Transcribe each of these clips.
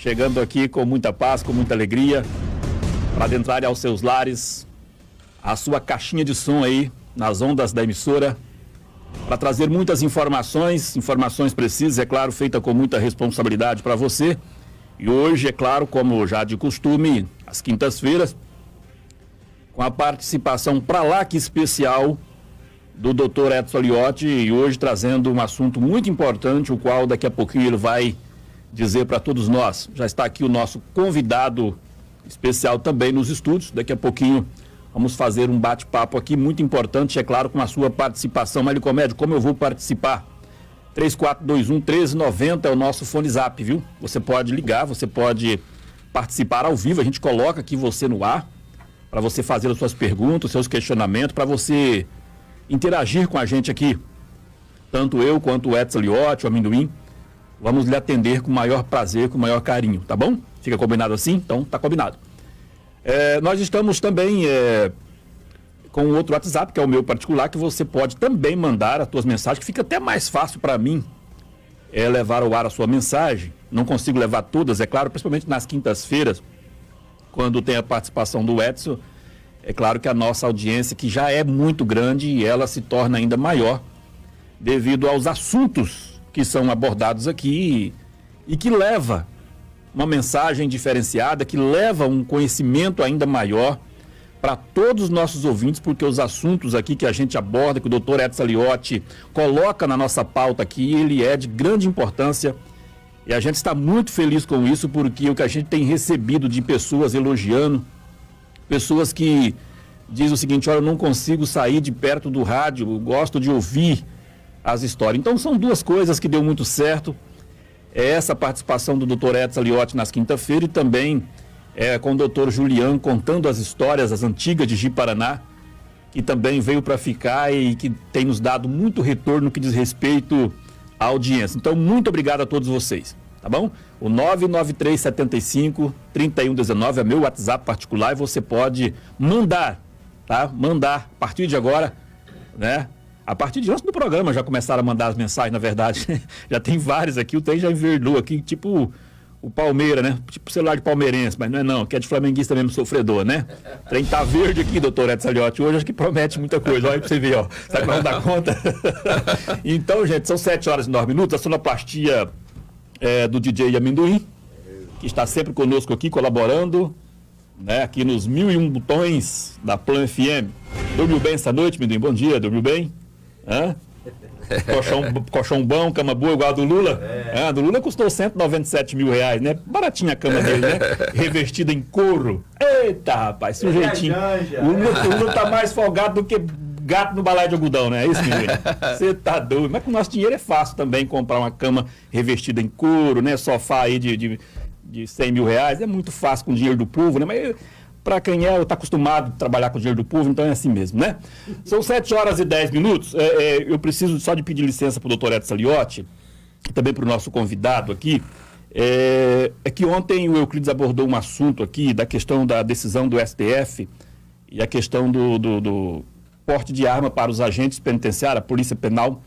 chegando aqui com muita paz, com muita alegria, para adentrar aos seus lares, a sua caixinha de som aí, nas ondas da emissora, para trazer muitas informações precisas, é claro, feita com muita responsabilidade para você. E hoje, é claro, como já de costume, às quintas-feiras, com a participação para lá que especial do Dr. Edson Aliotti, e hoje trazendo um assunto muito importante, o qual daqui a pouquinho ele vai dizer para todos nós. Já está aqui o nosso convidado especial também nos estúdios, daqui a pouquinho vamos fazer um bate-papo aqui muito importante, é claro, com a sua participação. Mas, Licomédio, como eu vou participar? 3421-1390 é o nosso fone zap, viu? Você pode ligar, você pode participar ao vivo, a gente coloca aqui você no ar, para você fazer as suas perguntas, os seus questionamentos, para você interagir com a gente aqui. Tanto eu quanto o Edson Aliotti, o Amendoim, vamos lhe atender com o maior prazer, com o maior carinho, tá bom? Fica combinado assim? Então, tá combinado. Nós estamos também com outro WhatsApp, que é o meu particular, que você pode também mandar as suas mensagens, que fica até mais fácil para mim levar ao ar a sua mensagem. Não consigo levar todas, é claro, principalmente nas quintas-feiras, quando tem a participação do Edson. É claro que a nossa audiência, que já é muito grande, e ela se torna ainda maior devido aos assuntos que são abordados aqui e que leva uma mensagem diferenciada, que leva um conhecimento ainda maior para todos os nossos ouvintes, porque os assuntos aqui que a gente aborda, que o Dr. Edson Aliotti coloca na nossa pauta aqui, ele é de grande importância e a gente está muito feliz com isso, porque o que a gente tem recebido de pessoas elogiando, pessoas que dizem o seguinte: olha, eu não consigo sair de perto do rádio, eu gosto de ouvir as histórias. Então são duas coisas que deu muito certo. É essa participação do Dr. Edson Aliotti nas quinta-feiras e também com o Dr. Julian contando as histórias, as antigas de Ji-Paraná, que também veio para ficar e que tem nos dado muito retorno no que diz respeito à audiência. Então, muito obrigado a todos vocês, tá bom? O 99375-3119 é meu WhatsApp particular e você pode mandar, tá? Mandar a partir de agora, né? A partir de antes do programa já começaram a mandar as mensagens, na verdade. Já tem vários aqui, o trem já enverdou aqui, tipo o Palmeira, né? Tipo celular de palmeirense, mas não é não, que é de flamenguista mesmo, sofredor, né? O trem tá verde aqui, doutor Edson Aliotti, hoje acho que promete muita coisa, olha aí pra você ver, ó. Será que nós vamos dar conta? Então, gente, são 7h09, a sonoplastia do DJ Amendoim, que está sempre conosco aqui, colaborando, né? Aqui nos 1001 botões da Plan FM. Dormiu bem essa noite, Amendoim? Bom dia, dormiu bem? Hã? Colchão bom, cama boa, igual a do Lula. A do Lula custou 197 mil reais, né? Baratinha a cama dele, né? Revestida em couro. Eita, rapaz, sujeitinho. O Lula tá mais folgado do que gato no balaio de algodão, né? É isso, menino? Você tá doido. Mas com o nosso dinheiro é fácil também comprar uma cama revestida em couro, né? Sofá aí de 100 mil reais. É muito fácil com o dinheiro do povo, né? Mas para quem está acostumado a trabalhar com o dinheiro do povo, então é assim mesmo, né? São 7h10. Eu preciso só de pedir licença para o doutor Edson Aliotti, e também para o nosso convidado aqui. É que ontem o Euclides abordou um assunto aqui da questão da decisão do STF e a questão do porte de arma para os agentes penitenciários, a Polícia Penal,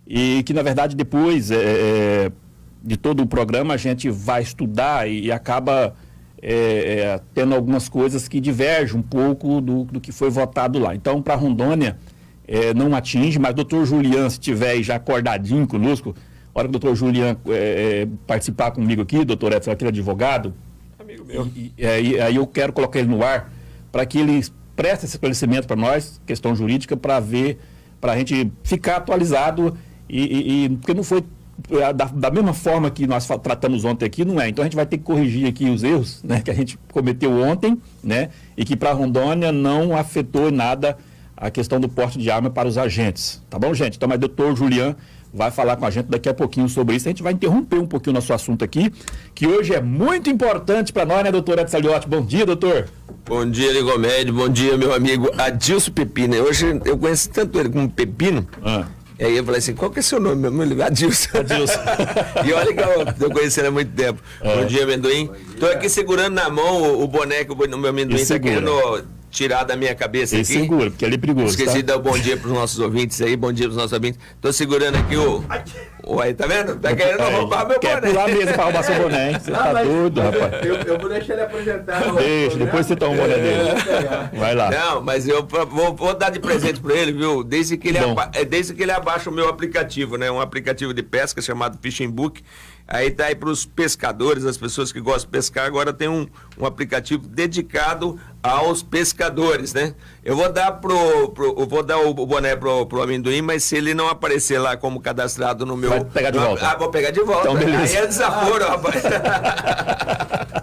e que, na verdade, depois de todo o programa, a gente vai estudar e acaba tendo algumas coisas que divergem um pouco do que foi votado lá. Então, para Rondônia, não atinge, mas o doutor Julian, se estiver aí já acordadinho conosco, a hora que o doutor Julian participar comigo aqui, doutor Edson, aquele advogado, amigo meu, aí eu quero colocar ele no ar para que ele preste esse esclarecimento para nós, questão jurídica, para ver, para a gente ficar atualizado porque não foi da mesma forma que nós tratamos ontem aqui, não é. Então a gente vai ter que corrigir aqui os erros, né, que a gente cometeu ontem, né, e que para Rondônia não afetou nada a questão do porte de arma para os agentes. Tá bom, gente? Então, mas o doutor Julian vai falar com a gente daqui a pouquinho sobre isso. A gente vai interromper um pouquinho o nosso assunto aqui, que hoje é muito importante para nós, né, doutor Edson Aliotti? Bom dia, doutor. Bom dia, Licomédio. Bom dia, meu amigo Adilson Pepino. Hoje eu conheço tanto ele como Pepino. E aí eu falei assim, qual que é seu nome? Meu nome é Adilson. Adilson. E olha que eu estou conhecendo há muito tempo. Bom dia, Amendoim. Estou aqui segurando na mão o boneco, o meu amendoim está querendo tirar da minha cabeça aqui. Segura, porque ali é perigoso. Esqueci de dar um bom dia para os nossos ouvintes aí. Bom dia para os nossos ouvintes. Tô segurando aqui o... Aí, tá vendo? Tá querendo roubar meu boné. Quer pular a mesa para roubar seu boné, hein? Você tá doido, rapaz. Eu vou deixar ele apresentar. Deixa, depois você toma o boné dele. Vai lá. Não, mas eu vou dar de presente para ele, viu? Desde que ele abaixa o meu aplicativo, né? Um aplicativo de pesca chamado Fishing Book. Aí tá aí para os pescadores, as pessoas que gostam de pescar, agora tem um aplicativo dedicado aos pescadores, né? Eu vou dar o boné pro amendoim, mas se ele não aparecer lá como cadastrado no meu... Vai pegar de volta. Vou pegar de volta. Então, beleza. Aí é desaforo, rapaz.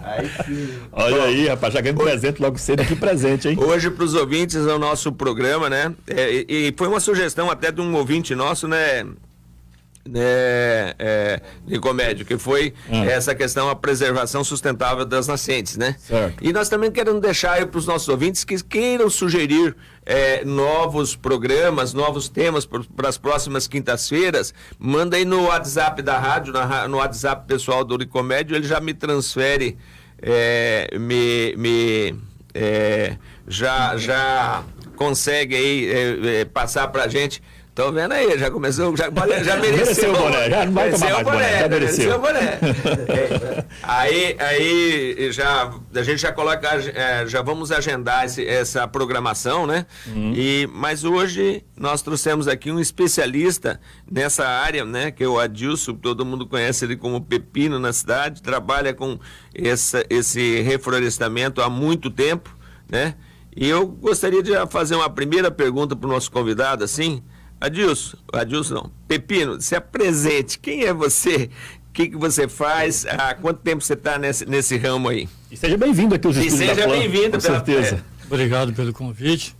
Aí sim. Olha aí, rapaz, já ganhei presente logo cedo aqui, presente, hein? Hoje, para os ouvintes, é o nosso programa, né? E foi uma sugestão até de um ouvinte nosso, né? Nicomédio, que foi essa questão, a preservação sustentável das nascentes, né? Certo. E nós também queremos deixar aí para os nossos ouvintes que queiram sugerir novos programas, novos temas para as próximas quintas-feiras, manda aí no WhatsApp da rádio, no WhatsApp pessoal do Nicomédio, ele já me transfere, já consegue aí passar para a gente. Tô vendo aí, já começou, já mereceu o boné, já não vai tomar mais boné, já mereceu. O boné. Aí a gente já coloca, já vamos agendar essa programação, né? Mas hoje nós trouxemos aqui um especialista nessa área, né? Que é o Adilson, todo mundo conhece ele como Pepino na cidade, trabalha com esse reflorestamento há muito tempo, né? E eu gostaria de fazer uma primeira pergunta para o nosso convidado, assim. Adilson não, Pepino, se apresente, quem é você, o que você faz, há quanto tempo você está nesse ramo aí? E seja bem-vindo aqui aos estúdios da Seja bem-vindo, com certeza. Obrigado pelo convite,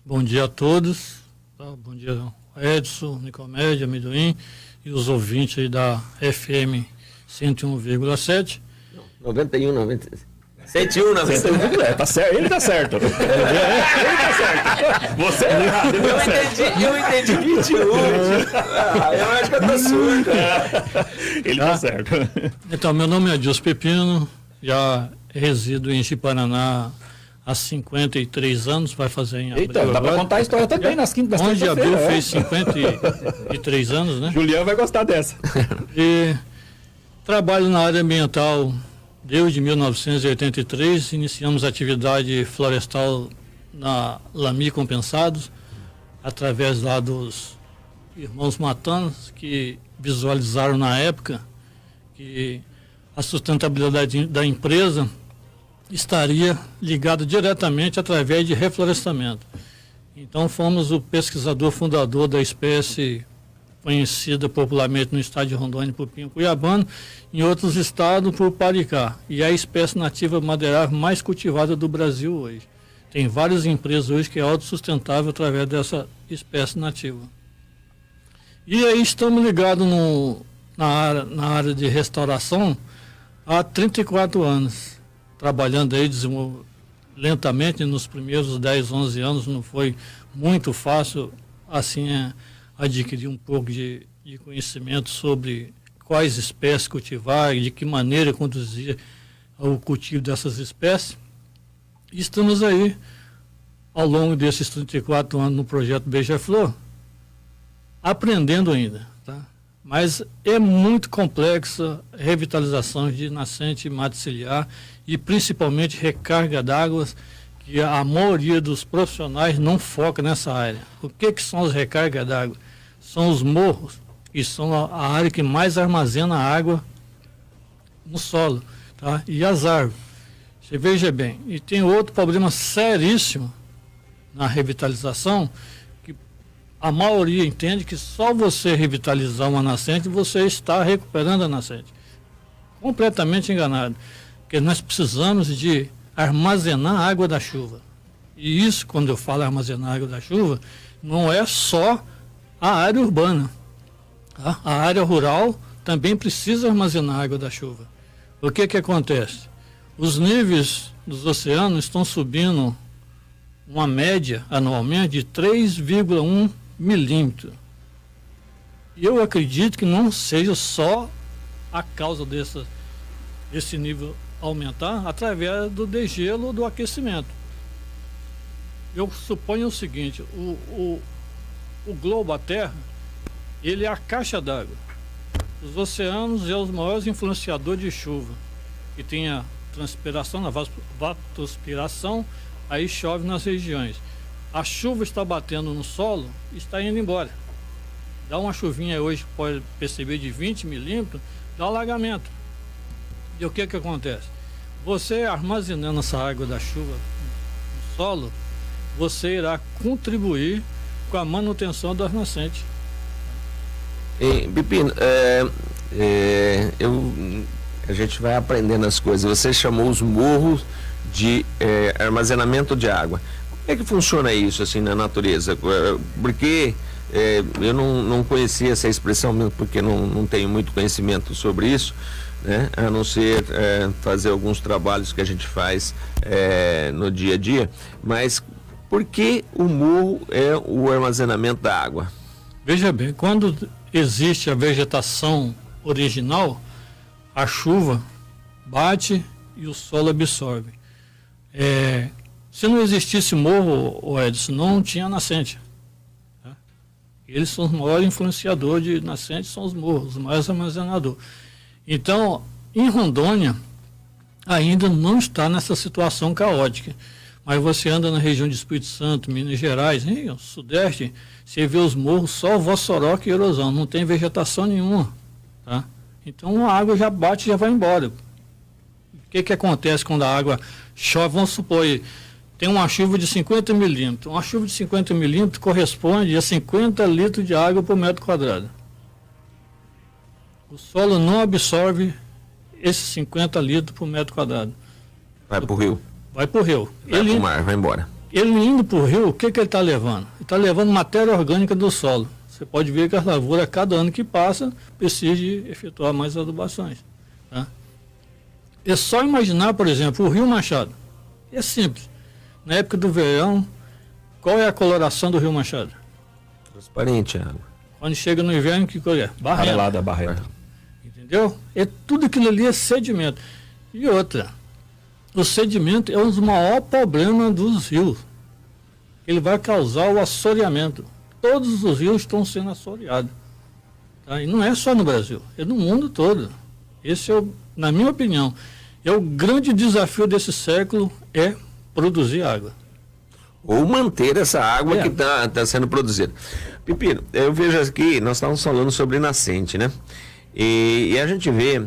bom dia a todos, tá? Bom dia Edson, Nicomédio, Amendoim e os ouvintes aí da FM 101,7. 91, 90... 101, 91. Tá certo, ele tá certo. Ele tá certo. Você é errado, ele tá certo. Eu entendi 21. Eu acho que eu tô surdo. Ele tá certo. Então, meu nome é Adilson Pepino, já resido em Ji-Paraná há 53 anos, vai fazer em abril. Eita, dá pra contar a história também nas quintas. 11 de abril fez 53 anos, né? Juliano vai gostar dessa. E trabalho na área ambiental desde 1983, iniciamos a atividade florestal na Lami Compensados, através lá dos irmãos Matanos, que visualizaram na época que a sustentabilidade da empresa estaria ligada diretamente através de reflorestamento. Então fomos o pesquisador fundador da espécie conhecida popularmente no estado de Rondônia por pinho-cuiabano, em outros estados por paricá, e é a espécie nativa madeirável mais cultivada do Brasil hoje. Tem várias empresas hoje que é autossustentável através dessa espécie nativa. E aí estamos ligados na área de restauração há 34 anos, trabalhando aí lentamente nos primeiros 10, 11 anos, não foi muito fácil assim adquirir um pouco de conhecimento sobre quais espécies cultivar e de que maneira conduzir o cultivo dessas espécies. E estamos aí, ao longo desses 34 anos no projeto Beija-Flor, aprendendo ainda, tá? Mas é muito complexa a revitalização de nascente maticiliar e principalmente recarga d'água, que a maioria dos profissionais não foca nessa área. O que são as recargas d'água? São os morros, que são a área que mais armazena água no solo, tá? E as árvores. Você veja bem, e tem outro problema seríssimo na revitalização, que a maioria entende que só você revitalizar uma nascente, você está recuperando a nascente. Completamente enganado, porque nós precisamos de armazenar a água da chuva. E isso, quando eu falo armazenar a água da chuva, não é só a área urbana. Tá? A área rural também precisa armazenar a água da chuva. O que acontece? Os níveis dos oceanos estão subindo uma média anualmente de 3,1 milímetros. E eu acredito que não seja só a causa desse nível aumentar através do degelo ou do aquecimento. Eu suponho o seguinte, o globo, a Terra, ele é a caixa d'água. Os oceanos é os maiores influenciadores de chuva. E tem a transpiração, a vapotranspiração, aí chove nas regiões. A chuva está batendo no solo e está indo embora. Dá uma chuvinha hoje, pode perceber, de 20 milímetros, dá alagamento. E o que acontece? Você armazenando essa água da chuva no solo, você irá contribuir com a manutenção das nascentes. Pepino, a gente vai aprendendo as coisas. Você chamou os morros de armazenamento de água. Como é que funciona isso assim na natureza? Porque eu não conhecia essa expressão mesmo, porque não tenho muito conhecimento sobre isso, né? A não ser fazer alguns trabalhos que a gente faz no dia a dia. Mas por que o morro é o armazenamento da água? Veja bem, quando existe a vegetação original, a chuva bate e o solo absorve. Se não existisse morro, Edson, não tinha nascente. Tá? Eles são os maiores influenciadores de nascentes, são os morros, os maiores armazenadores. Então, em Rondônia, ainda não está nessa situação caótica. Mas você anda na região de Espírito Santo, Minas Gerais, no Sudeste, você vê os morros só vossoroca e erosão, não tem vegetação nenhuma. Tá? Então a água já bate e já vai embora. O que acontece quando a água chove? Vamos supor, tem uma chuva de 50 milímetros. Uma chuva de 50 milímetros corresponde a 50 litros de água por metro quadrado. O solo não absorve esses 50 litros por metro quadrado. Vai para o rio. Vai para o rio. Vai para o mar, vai embora. Ele indo para o rio, o que ele está levando? Ele está levando matéria orgânica do solo. Você pode ver que as lavouras, cada ano que passa, precisam de efetuar mais adubações. Tá? É só imaginar, por exemplo, o Rio Machado. É simples. Na época do verão, qual é a coloração do Rio Machado? Transparente a água. Quando chega no inverno, que cor é? Amarelada, barrenta. Entendeu? Tudo aquilo ali é sedimento. E outra, o sedimento é um dos maiores problemas dos rios. Ele vai causar o assoreamento. Todos os rios estão sendo assoreados. Tá? E não é só no Brasil, é no mundo todo. Esse é, na minha opinião, é o grande desafio desse século, é produzir água. Ou manter essa água que está sendo produzida. Pepino, eu vejo aqui, nós estávamos falando sobre nascente, né? E a gente vê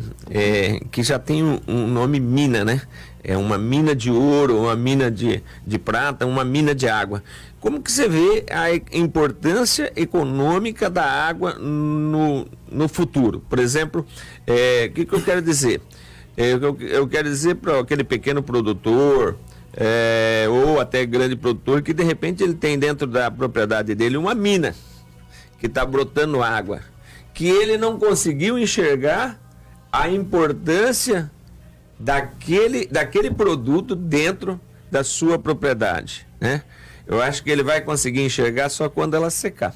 que já tem um nome mina, né? É uma mina de ouro, uma mina de prata, uma mina de água. Como que você vê a importância econômica da água no futuro? Por exemplo, o que eu quero dizer? Eu quero dizer para aquele pequeno produtor, ou até grande produtor, que de repente ele tem dentro da propriedade dele uma mina que está brotando água, que ele não conseguiu enxergar a importância daquele produto dentro da sua propriedade, né? Eu acho que ele vai conseguir enxergar só quando ela secar.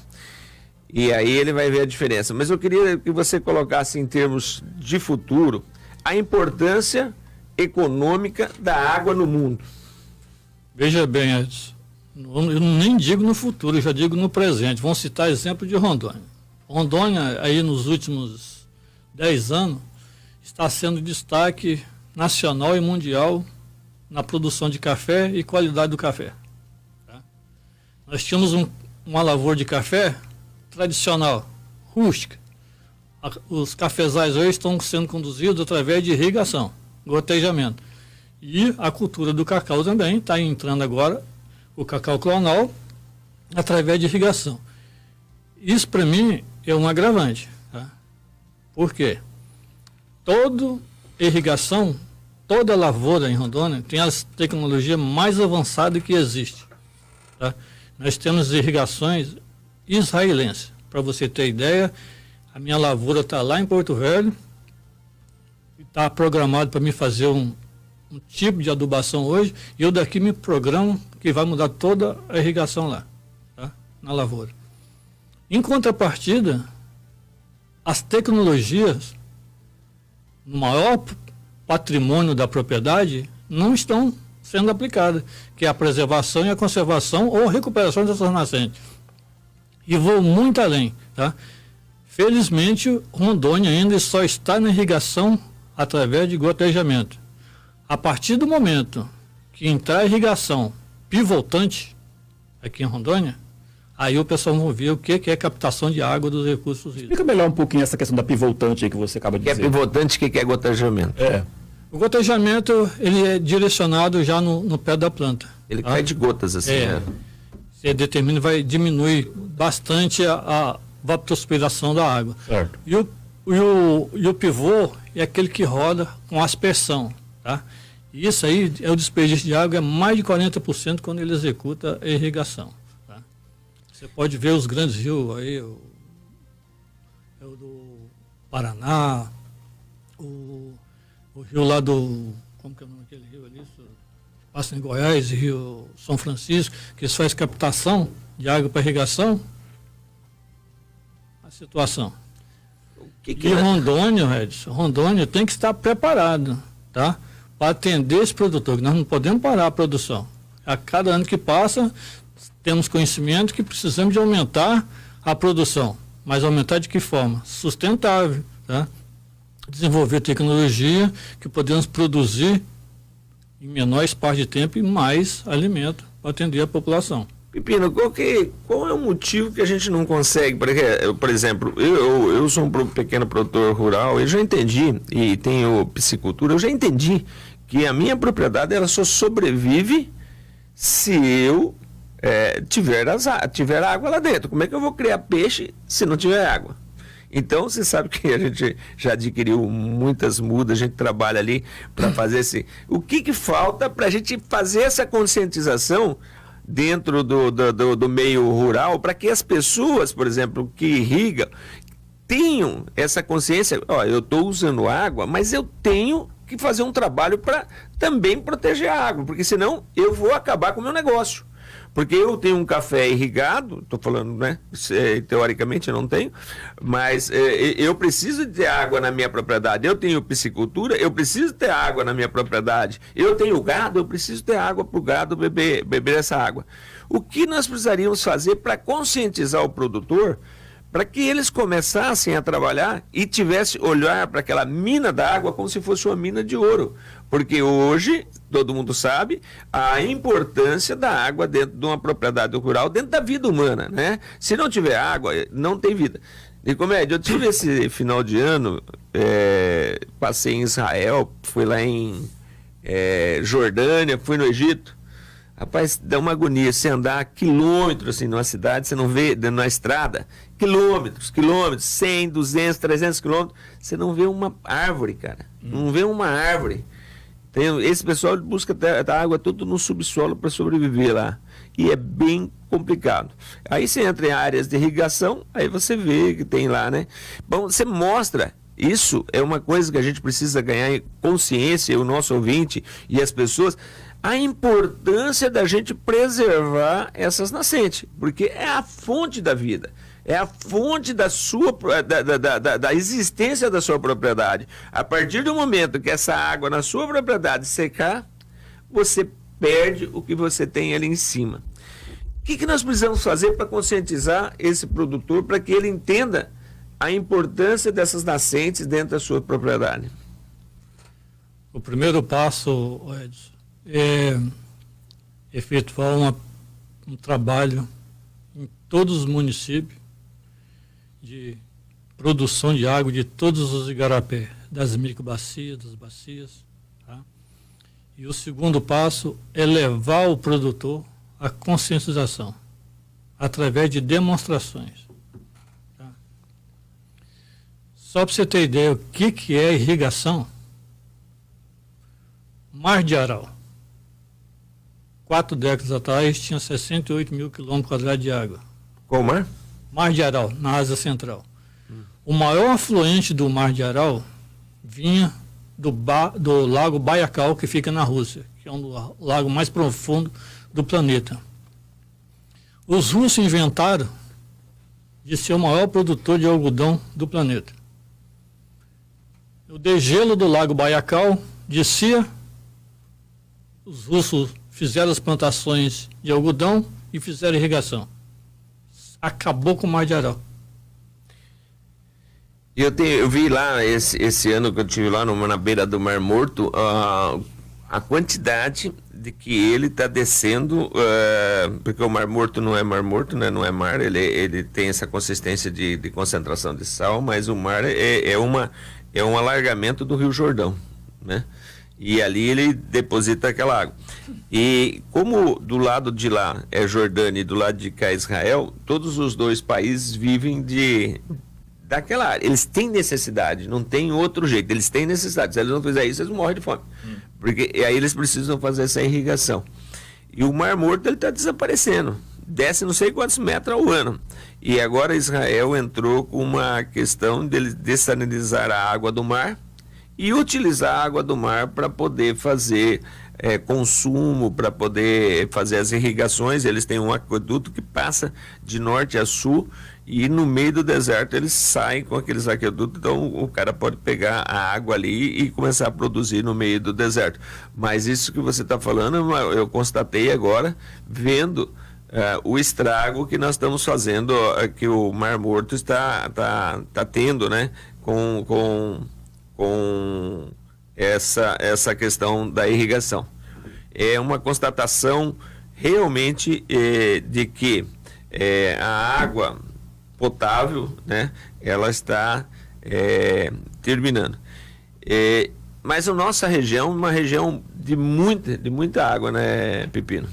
E aí ele vai ver a diferença. Mas eu queria que você colocasse em termos de futuro a importância econômica da água no mundo. Veja bem, Edson, eu nem digo no futuro, eu já digo no presente. Vamos citar exemplo de Rondônia. Rondônia, aí nos últimos 10 anos, está sendo destaque nacional e mundial na produção de café e qualidade do café. Tá? Nós tínhamos uma lavoura de café tradicional, rústica. Os cafezais hoje estão sendo conduzidos através de irrigação, gotejamento. E a cultura do cacau também está entrando agora, o cacau clonal, através de irrigação. Isso, para mim, é um agravante. Tá? Por quê? Toda irrigação, toda lavoura em Rondônia tem as tecnologias mais avançadas que existe. Tá? Nós temos irrigações israelenses. Para você ter ideia, a minha lavoura está lá em Porto Velho, está programado para me fazer um tipo de adubação hoje, e eu daqui me programo que vai mudar toda a irrigação lá, tá? Na lavoura. Em contrapartida, as tecnologias no maior patrimônio da propriedade não estão sendo aplicada, que é a preservação e a conservação ou recuperação dessas nascentes. E vou muito além, tá? Felizmente, Rondônia ainda só está na irrigação através de gotejamento. A partir do momento que entrar a irrigação pivotante aqui em Rondônia, aí o pessoal vai ver o que é captação de água dos recursos hídricos. Explica melhor um pouquinho essa questão da pivotante aí que você acaba de O que é dizer. pivotante, o que é gotejamento? O gotejamento, ele é direcionado já no pé da planta. Ele cai de gotas, assim, né? Você determina, vai diminuir bastante a evapotranspiração da água. Certo. E o pivô é aquele que roda com aspersão, tá? E isso aí é o desperdício de água, é mais de 40% quando ele executa a irrigação. Tá? Você pode ver os grandes rios aí, o do Paraná, o rio lá do... Como que é o nome daquele rio ali? Isso, passa em Goiás, Rio São Francisco, que eles fazem captação de água para irrigação. A situação. E Rondônia, Edson, Rondônia tem que estar preparado, tá? Para atender esse produtor, que nós não podemos parar a produção. A cada ano que passa, temos conhecimento que precisamos de aumentar a produção. Mas aumentar de que forma? Sustentável, tá? Desenvolver tecnologia que podemos produzir em menor espaço de tempo e mais alimento para atender a população. Pepino, qual é o motivo que a gente não consegue? Porque, por exemplo, eu sou um pequeno produtor rural, eu já entendi, e tenho piscicultura, eu já entendi que a minha propriedade ela só sobrevive se eu tiver água lá dentro. Como é que eu vou criar peixe se não tiver água? Então, você sabe que a gente já adquiriu muitas mudas, a gente trabalha ali para fazer esse... O que falta para a gente fazer essa conscientização dentro do meio rural, para que as pessoas, por exemplo, que irrigam, tenham essa consciência, eu estou usando água, mas eu tenho que fazer um trabalho para também proteger a água, porque senão eu vou acabar com o meu negócio. Porque eu tenho um café irrigado, estou falando, né? Teoricamente eu não tenho, mas eu preciso ter água na minha propriedade. Eu tenho piscicultura, eu preciso ter água na minha propriedade. Eu tenho gado, eu preciso ter água para o gado beber essa água. O que nós precisaríamos fazer para conscientizar o produtor, para que eles começassem a trabalhar e tivessem olhar para aquela mina d'água como se fosse uma mina de ouro? Porque hoje, todo mundo sabe, a importância da água dentro de uma propriedade rural, dentro da vida humana, né? Se não tiver água, não tem vida. E comédia, eu tive esse final de ano, passei em Israel, fui lá em Jordânia, fui no Egito. Rapaz, dá uma agonia, você andar quilômetros assim numa cidade, você não vê na estrada, quilômetros, 100, 200, 300 quilômetros, você não vê uma árvore, cara, não vê uma árvore. Esse pessoal busca a água tudo no subsolo para sobreviver lá, e é bem complicado. Aí você entra em áreas de irrigação, aí você vê que tem lá, né? Bom, você mostra. Isso é uma coisa que a gente precisa ganhar consciência, o nosso ouvinte e as pessoas, a importância da gente preservar essas nascentes, porque é a fonte da vida, é a fonte da existência da sua propriedade. A partir do momento que essa água na sua propriedade secar, você perde o que você tem ali em cima. O que nós precisamos fazer para conscientizar esse produtor, para que ele entenda a importância dessas nascentes dentro da sua propriedade? O primeiro passo, Edson, é efetuar um trabalho em todos os municípios de produção de água de todos os igarapés, das microbacias, das bacias. Tá? E o segundo passo é levar o produtor à conscientização, através de demonstrações. Tá? Só para você ter ideia o que é irrigação, Mar de Aral, 4 décadas atrás, tinha 68 mil quilômetros quadrados de água. Qual mar? Mar de Aral, na Ásia Central. O maior afluente do Mar de Aral vinha do lago Baiakal, que fica na Rússia, que é o lago mais profundo do planeta. Os russos inventaram de ser o maior produtor de algodão do planeta. O degelo do lago Baiakal descia os russos fizeram as plantações de algodão e fizeram irrigação. Acabou com o Mar de Aral. Eu vi lá, esse ano que eu estive lá na beira do Mar Morto, a quantidade de que ele está descendo, porque o Mar Morto não é Mar Morto, né? Não é mar, ele tem essa consistência de concentração de sal, mas o mar é um alargamento do Rio Jordão, né? E ali ele deposita aquela água. E como do lado de lá é Jordânia e do lado de cá é Israel, todos os dois países vivem daquela área. Eles têm necessidade, não tem outro jeito. Eles têm necessidade. Se eles não fizerem isso, eles morrem de fome. Porque aí eles precisam fazer essa irrigação. E o Mar Morto ele está desaparecendo. Desce não sei quantos metros ao ano. E agora Israel entrou com uma questão de dessalinizar a água do mar e utilizar a água do mar para poder fazer consumo, para poder fazer as irrigações. Eles têm um aqueduto que passa de norte a sul e no meio do deserto eles saem com aqueles aquedutos, então o cara pode pegar a água ali e começar a produzir no meio do deserto. Mas isso que você está falando, eu constatei agora, vendo o estrago que nós estamos fazendo, que o Mar Morto está tendo, né, com essa questão da irrigação. É uma constatação realmente de que a água potável, né, ela está terminando. Mas a nossa região é uma região de muita água, né, Pepino?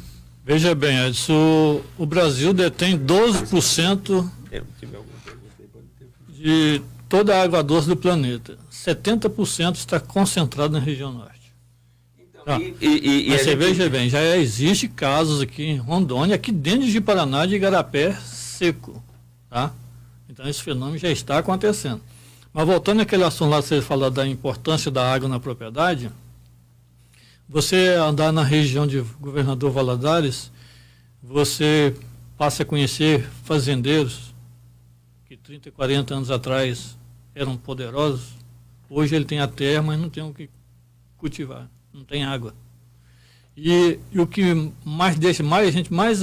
Veja bem, Edson, o Brasil detém 12% de toda a água doce do planeta. 70% está concentrado na região norte. Então, mas você veja bem, já existe casos aqui em Rondônia, aqui dentro de Paraná, de igarapé seco. Tá? Então esse fenômeno já está acontecendo. Mas voltando àquele assunto lá que você falou da importância da água na propriedade, você andar na região de Governador Valadares, você passa a conhecer fazendeiros que 30, 40 anos atrás eram poderosos. Hoje ele tem a terra, mas não tem o que cultivar, não tem água. E o que mais deixa a gente mais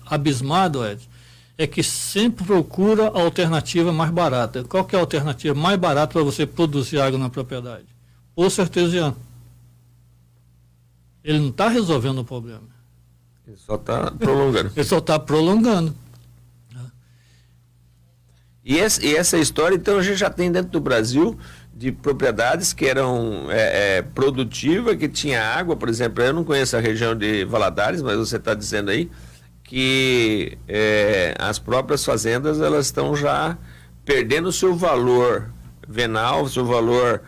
abismado, Edson, é que sempre procura a alternativa mais barata. Qual que é a alternativa mais barata para você produzir água na propriedade? Poço artesiano. Ele não está resolvendo o problema. Ele só está prolongando. Ele só está prolongando. E essa história, então, a gente já tem dentro do Brasil de propriedades que eram produtivas, que tinha água, por exemplo. Eu não conheço a região de Valadares, mas você está dizendo aí que as próprias fazendas elas estão já perdendo o seu valor venal, o seu valor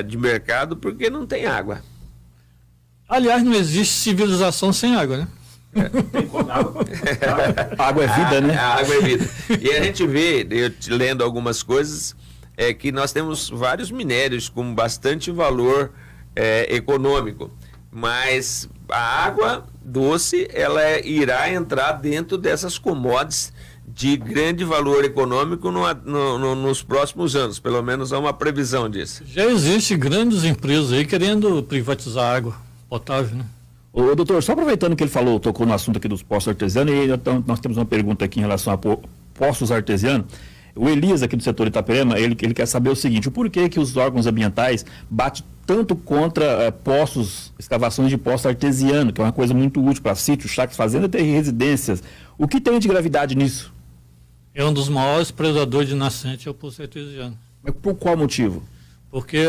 de mercado, porque não tem água. Aliás, não existe civilização sem água, né? Água é vida, né? A água é vida. E a gente vê, eu lendo algumas coisas, que nós temos vários minérios com bastante valor econômico, mas a água doce, ela irá entrar dentro dessas commodities de grande valor econômico nos próximos anos, pelo menos há uma previsão disso. Já existe grandes empresas aí querendo privatizar a água potável, né? Ô, doutor, só aproveitando que ele tocou no assunto aqui dos poços artesianos, e nós temos uma pergunta aqui em relação a poços artesianos. O Elias, aqui do setor Itapema, ele quer saber o seguinte: o porquê que os órgãos ambientais batem tanto contra escavações de poços artesianos, que é uma coisa muito útil para sítios, chácaras, fazendas e residências. O que tem de gravidade nisso? É um dos maiores predadores de nascente, é o poço artesiano. Mas por qual motivo? Porque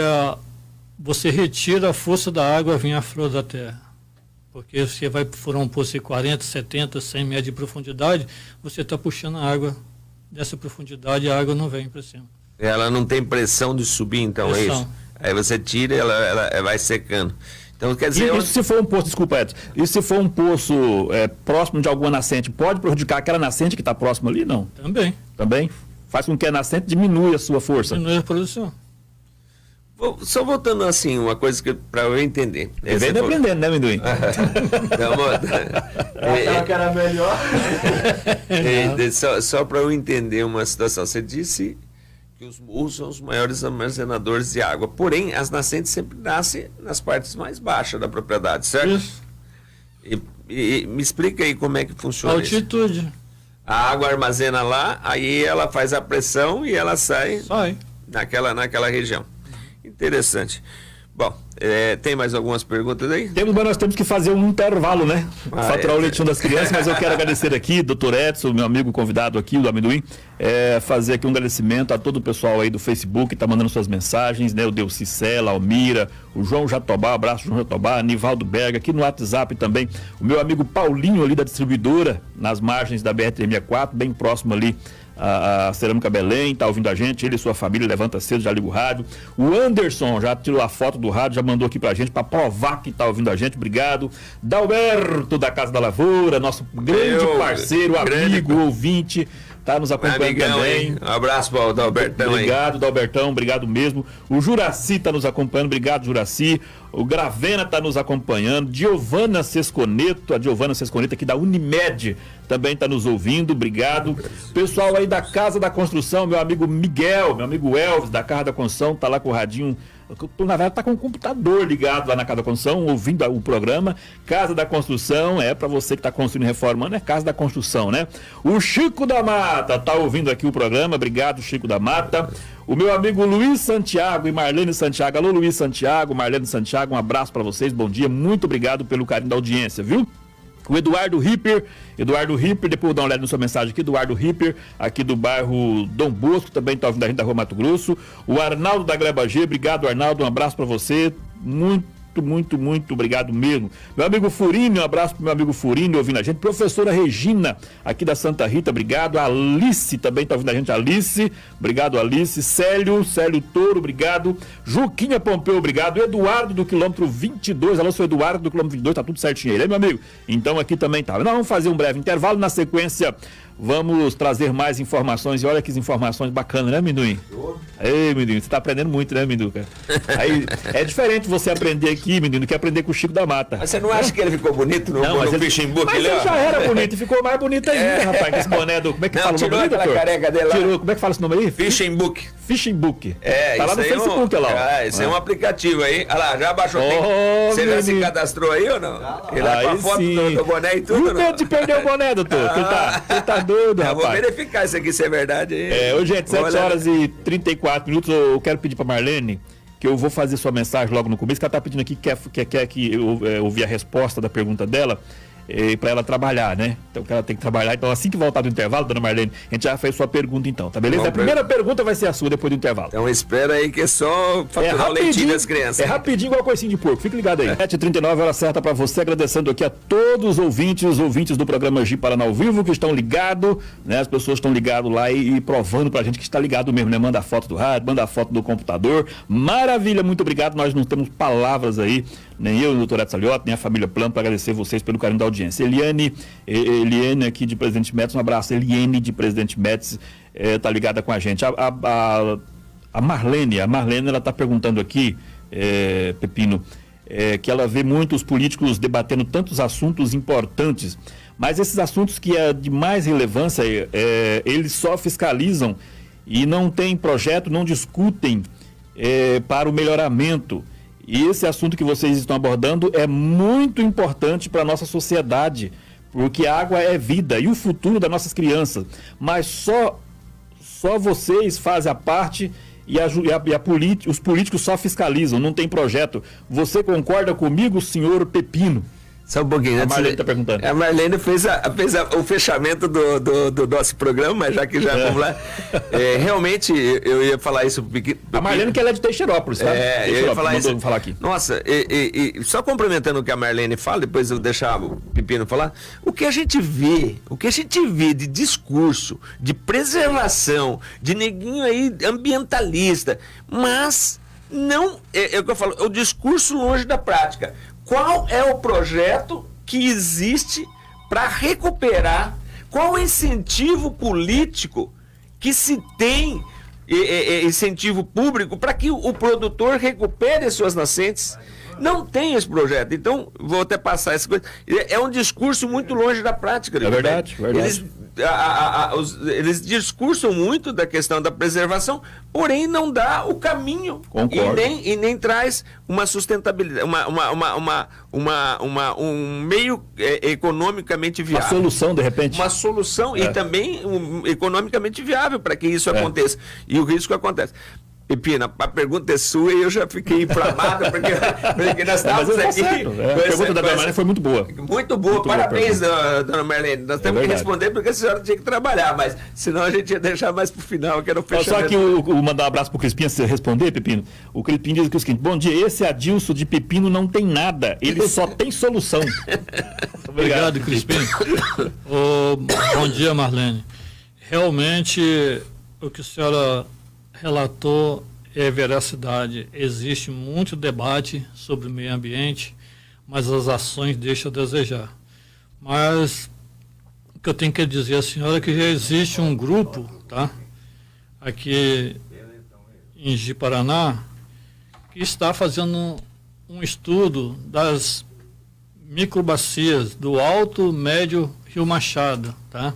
você retira a força da água a vir à flor da terra. Porque você vai furar um poço de 40, 70, 100 metros de profundidade, você está puxando a água dessa profundidade e a água não vem para cima. Ela não tem pressão de subir, então, pressão. É isso? Aí você tira e ela vai secando. Então, quer dizer... E se for um poço, desculpa, Edson, e se for um poço próximo de alguma nascente, pode prejudicar aquela nascente que está próxima ali? Não. Também? Faz com que a nascente diminua a sua força. Diminui a produção. Só voltando assim, uma coisa para eu entender. Vem aprendendo, né, Amendoim? Achava que era melhor. Só para eu entender uma situação. Você disse que os morros são os maiores armazenadores de água. Porém, as nascentes sempre nascem nas partes mais baixas da propriedade, certo? Isso. E me explica aí como é que funciona isso. Altitude. A água armazena lá, aí ela faz a pressão e ela sai Sai. naquela região. Interessante. Bom, tem mais algumas perguntas aí? Temos, mas nós temos que fazer um intervalo, né? Faturar o leitinho das crianças, mas eu quero agradecer aqui, doutor Edson, meu amigo convidado aqui, do Amendoim, fazer aqui um agradecimento a todo o pessoal aí do Facebook que está mandando suas mensagens, né? O Delci Sela, Almira, o João Jatobá, abraço João Jatobá, Nivaldo Berga, aqui no WhatsApp também, o meu amigo Paulinho ali da distribuidora, nas margens da BR-364, bem próximo ali a Cerâmica Belém, tá ouvindo a gente, ele e sua família, levanta cedo, já liga o rádio. O Anderson já tirou a foto do rádio, já mandou aqui pra gente, pra provar que tá ouvindo a gente, obrigado. Dalberto da Casa da Lavoura, nosso grande parceiro, amigo, ouvinte, tá nos acompanhando amigão, também. Hein? Um abraço para o Dalbertão. Obrigado, Dalbertão, obrigado mesmo. O Juraci tá nos acompanhando, obrigado, Juraci. O Gravena tá nos acompanhando. Giovana Sesconeto, a Giovana Sesconeto aqui da Unimed também tá nos ouvindo, obrigado. Pessoal aí da Casa da Construção, meu amigo Miguel, meu amigo Elvis da Casa da Construção, tá lá com o radinho. Na verdade, tá com o computador ligado lá na Casa da Construção, ouvindo o programa. Casa da Construção, para você que tá construindo e reformando, é Casa da Construção, né? O Chico da Mata tá ouvindo aqui o programa, obrigado, Chico da Mata. O meu amigo Luiz Santiago e Marlene Santiago. Alô, Luiz Santiago, Marlene Santiago, um abraço para vocês, bom dia, muito obrigado pelo carinho da audiência, viu? O Eduardo Ripper, depois eu dar uma olhada na sua mensagem aqui, Eduardo Ripper, aqui do bairro Dom Bosco, também está ouvindo a gente da Rua Mato Grosso. O Arnaldo da Gleba G, obrigado, Arnaldo, um abraço para você, muito obrigado mesmo. Meu amigo Furini, um abraço pro meu amigo Furini ouvindo a gente. Professora Regina, aqui da Santa Rita, obrigado. A Alice também tá ouvindo a gente, Alice, obrigado, Alice. Célio Toro, obrigado. Juquinha Pompeu, obrigado. Eduardo do quilômetro 22, alô, seu Eduardo do quilômetro 22, tá tudo certinho aí, meu amigo? Então aqui também tá. Nós vamos fazer um breve intervalo, na sequência vamos trazer mais informações. E olha que informações bacanas, né, Minduim? Ei, Minduim, você tá aprendendo muito, né, Minduca? Aí é diferente você aprender aqui, Minduim, do que aprender com o Chico da Mata. Mas você não acha que ele ficou bonito no Fishing Book? Mas ele já era bonito e ficou mais bonito ainda, rapaz, com esse boné do... Como é que fala o nome aí, doutor? Careca dele lá. Tirou, como é que fala esse nome aí? Fishing Book. Fishing Book. Tá lá no Facebook, lá. Isso é um aplicativo aí. Olha lá, já baixou. Você já se cadastrou aí ou não? Ele tá com a foto do boné e tudo, não? Medo de perder o boné, doutor. Ele tá doido, rapaz. Vou verificar isso aqui se é verdade aí. Hoje é 7 horas e 34 minutos. Eu quero pedir pra Marlene que eu vou fazer sua mensagem logo no começo, que ela tá pedindo aqui que quer que eu ouvir a resposta da pergunta dela. Para ela trabalhar, né? Então que ela tem que trabalhar. Então assim que voltar do intervalo, dona Marlene, a gente já fez sua pergunta então, tá beleza? A primeira pergunta vai ser a sua depois do intervalo. Então espera aí que é só faturar o leitinho das crianças. É rapidinho igual coicinho de porco, fica ligado aí. 7h39, hora certa para você, agradecendo aqui a todos os ouvintes do programa Gi Paraná ao Vivo que estão ligados, né? As pessoas estão ligadas lá e provando pra gente que está ligado mesmo, né? Manda a foto do rádio, manda a foto do computador. Maravilha, muito obrigado. Nós não temos palavras aí, nem eu, o doutor Edson Saliotti, nem a família Plano, para agradecer vocês pelo carinho da audiência. Eliane aqui de Presidente Médici, um abraço. Eliane de Presidente Médici tá ligada com a gente. A Marlene, ela tá perguntando aqui, Pepino, que ela vê muitos políticos debatendo tantos assuntos importantes, mas esses assuntos que é de mais relevância, eles só fiscalizam e não tem projeto, não discutem para o melhoramento. E esse assunto que vocês estão abordando é muito importante para a nossa sociedade, porque a água é vida e o futuro das nossas crianças. Mas só vocês fazem a parte e os políticos só fiscalizam, não tem projeto. Você concorda comigo, senhor Pepino? Só um pouquinho. A Marlene está perguntando. A Marlene fez o fechamento do nosso programa, mas já que vamos lá. Realmente, eu ia falar isso. A Marlene que ela é de Teixeirópolis, tá? Eu ia falar isso. Falar aqui. Nossa, só complementando o que a Marlene fala, depois eu vou deixar o Pepino falar. O que a gente vê de discurso, de preservação, de neguinho aí ambientalista, mas não, é o que eu falo, é o discurso longe da prática. Qual é o projeto que existe para recuperar? Qual o incentivo político que se tem, incentivo público, para que o produtor recupere as suas nascentes? Não tem esse projeto. Então, vou até passar essa coisa. É um discurso muito longe da prática. É verdade. eles discursam muito da questão da preservação, porém não dá o caminho. Concordo. E nem traz uma sustentabilidade, um meio economicamente viável. A solução, de repente. Uma solução e também economicamente viável para que isso aconteça. E o risco acontece. Pepina, a pergunta é sua e eu já fiquei inflamado, porque nós estávamos aqui. A pergunta da Dona Marlene foi muito boa. Muito boa, parabéns, Dona Marlene. Nós temos que verdade. responder porque a senhora tinha que trabalhar, mas senão a gente ia deixar mais para o final, que era o fechamento. Só que mandar um abraço pro Crispim antes de você responder, Pepino. O Crispim diz o seguinte: bom dia, esse Adilson de Pepino não tem nada, ele só tem solução. Obrigado, Crispim. Bom dia, Marlene. Realmente, o que a senhora relatou é veracidade. Existe muito debate sobre o meio ambiente, mas as ações deixam a desejar. Mas o que eu tenho que dizer à senhora é que já existe um grupo, tá, aqui em Ji-Paraná, que está fazendo um estudo das microbacias do Alto Médio Rio Machado, tá?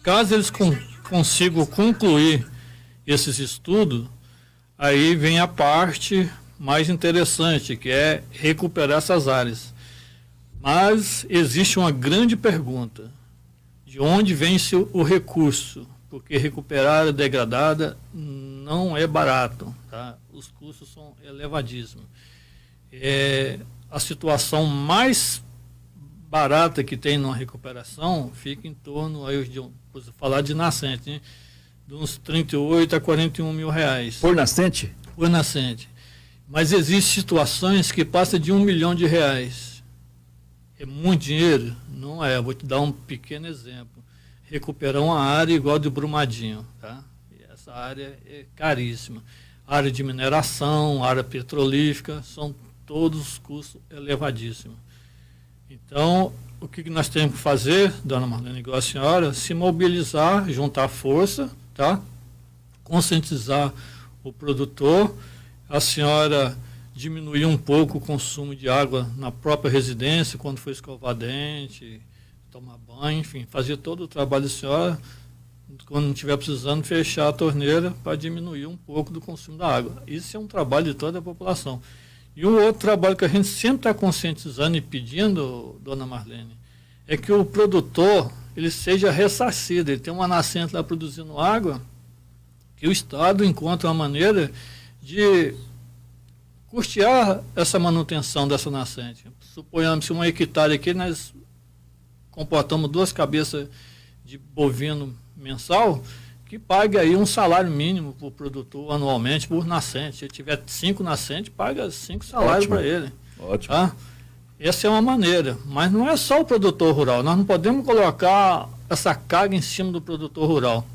Caso eles consigam concluir esses estudos, aí vem a parte mais interessante, que é recuperar essas áreas. Mas existe uma grande pergunta: de onde vem-se o recurso? Porque recuperar a área degradada não é barato, tá? Os custos são elevadíssimos. A situação mais barata que tem numa recuperação fica em torno, aí vou falar de nascente, né? De uns 38 a 41 mil reais. Por nascente? Por nascente. Mas existem situações que passam de R$1 milhão. É muito dinheiro? Não é. Eu vou te dar um pequeno exemplo. Recuperar uma área igual de Brumadinho, tá? E essa área é caríssima. Área de mineração, área petrolífica, são todos custos elevadíssimos. Então, o que nós temos que fazer, Dona Marlene, igual a senhora, se mobilizar, juntar força, tá? Conscientizar o produtor, a senhora diminuir um pouco o consumo de água na própria residência, quando for escovar dente, tomar banho, enfim, fazer todo o trabalho da senhora, quando não estiver precisando, fechar a torneira para diminuir um pouco do consumo da água. Isso é um trabalho de toda a população. E um outro trabalho que a gente sempre está conscientizando e pedindo, Dona Marlene, é que o produtor ele seja ressarcido, ele tem uma nascente lá produzindo água, que o Estado encontre uma maneira de custear essa manutenção dessa nascente. Suponhamos que 1 hectare aqui nós comportamos 2 cabeças de bovino mensal, que pague aí um salário mínimo para o produtor anualmente por nascente. Se ele tiver 5 nascentes, paga 5 salários para ele. Ótimo. Tá? Essa é uma maneira, mas não é só o produtor rural. Nós não podemos colocar essa carga em cima do produtor rural,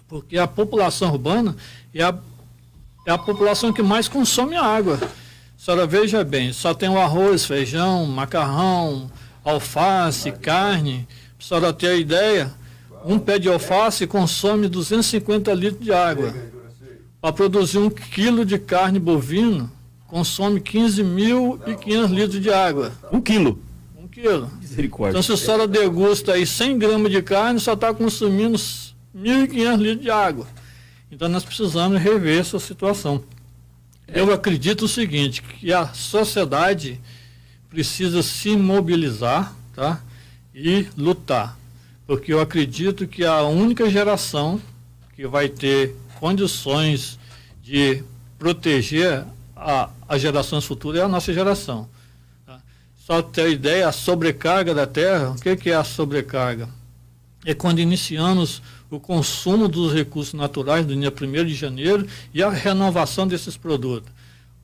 porque a população urbana é a população que mais consome água. A senhora veja bem, só tem o arroz, feijão, macarrão, alface, carne. Para a senhora ter a ideia, um pé de alface consome 250 litros de água. Para produzir 1 quilo de carne bovina, consome 15.500 litros de água. 1 quilo? 1 quilo. Misericórdia. Então, se a senhora degusta aí 100 gramas de carne, só está consumindo 1.500 litros de água. Então, nós precisamos rever essa situação. Eu acredito o seguinte, que a sociedade precisa se mobilizar, tá? E lutar. Porque eu acredito que a única geração que vai ter condições de proteger as gerações futuras é a nossa geração. Tá? Só ter ideia, a sobrecarga da terra, o que é a sobrecarga? É quando iniciamos o consumo dos recursos naturais do dia 1º de janeiro e a renovação desses produtos.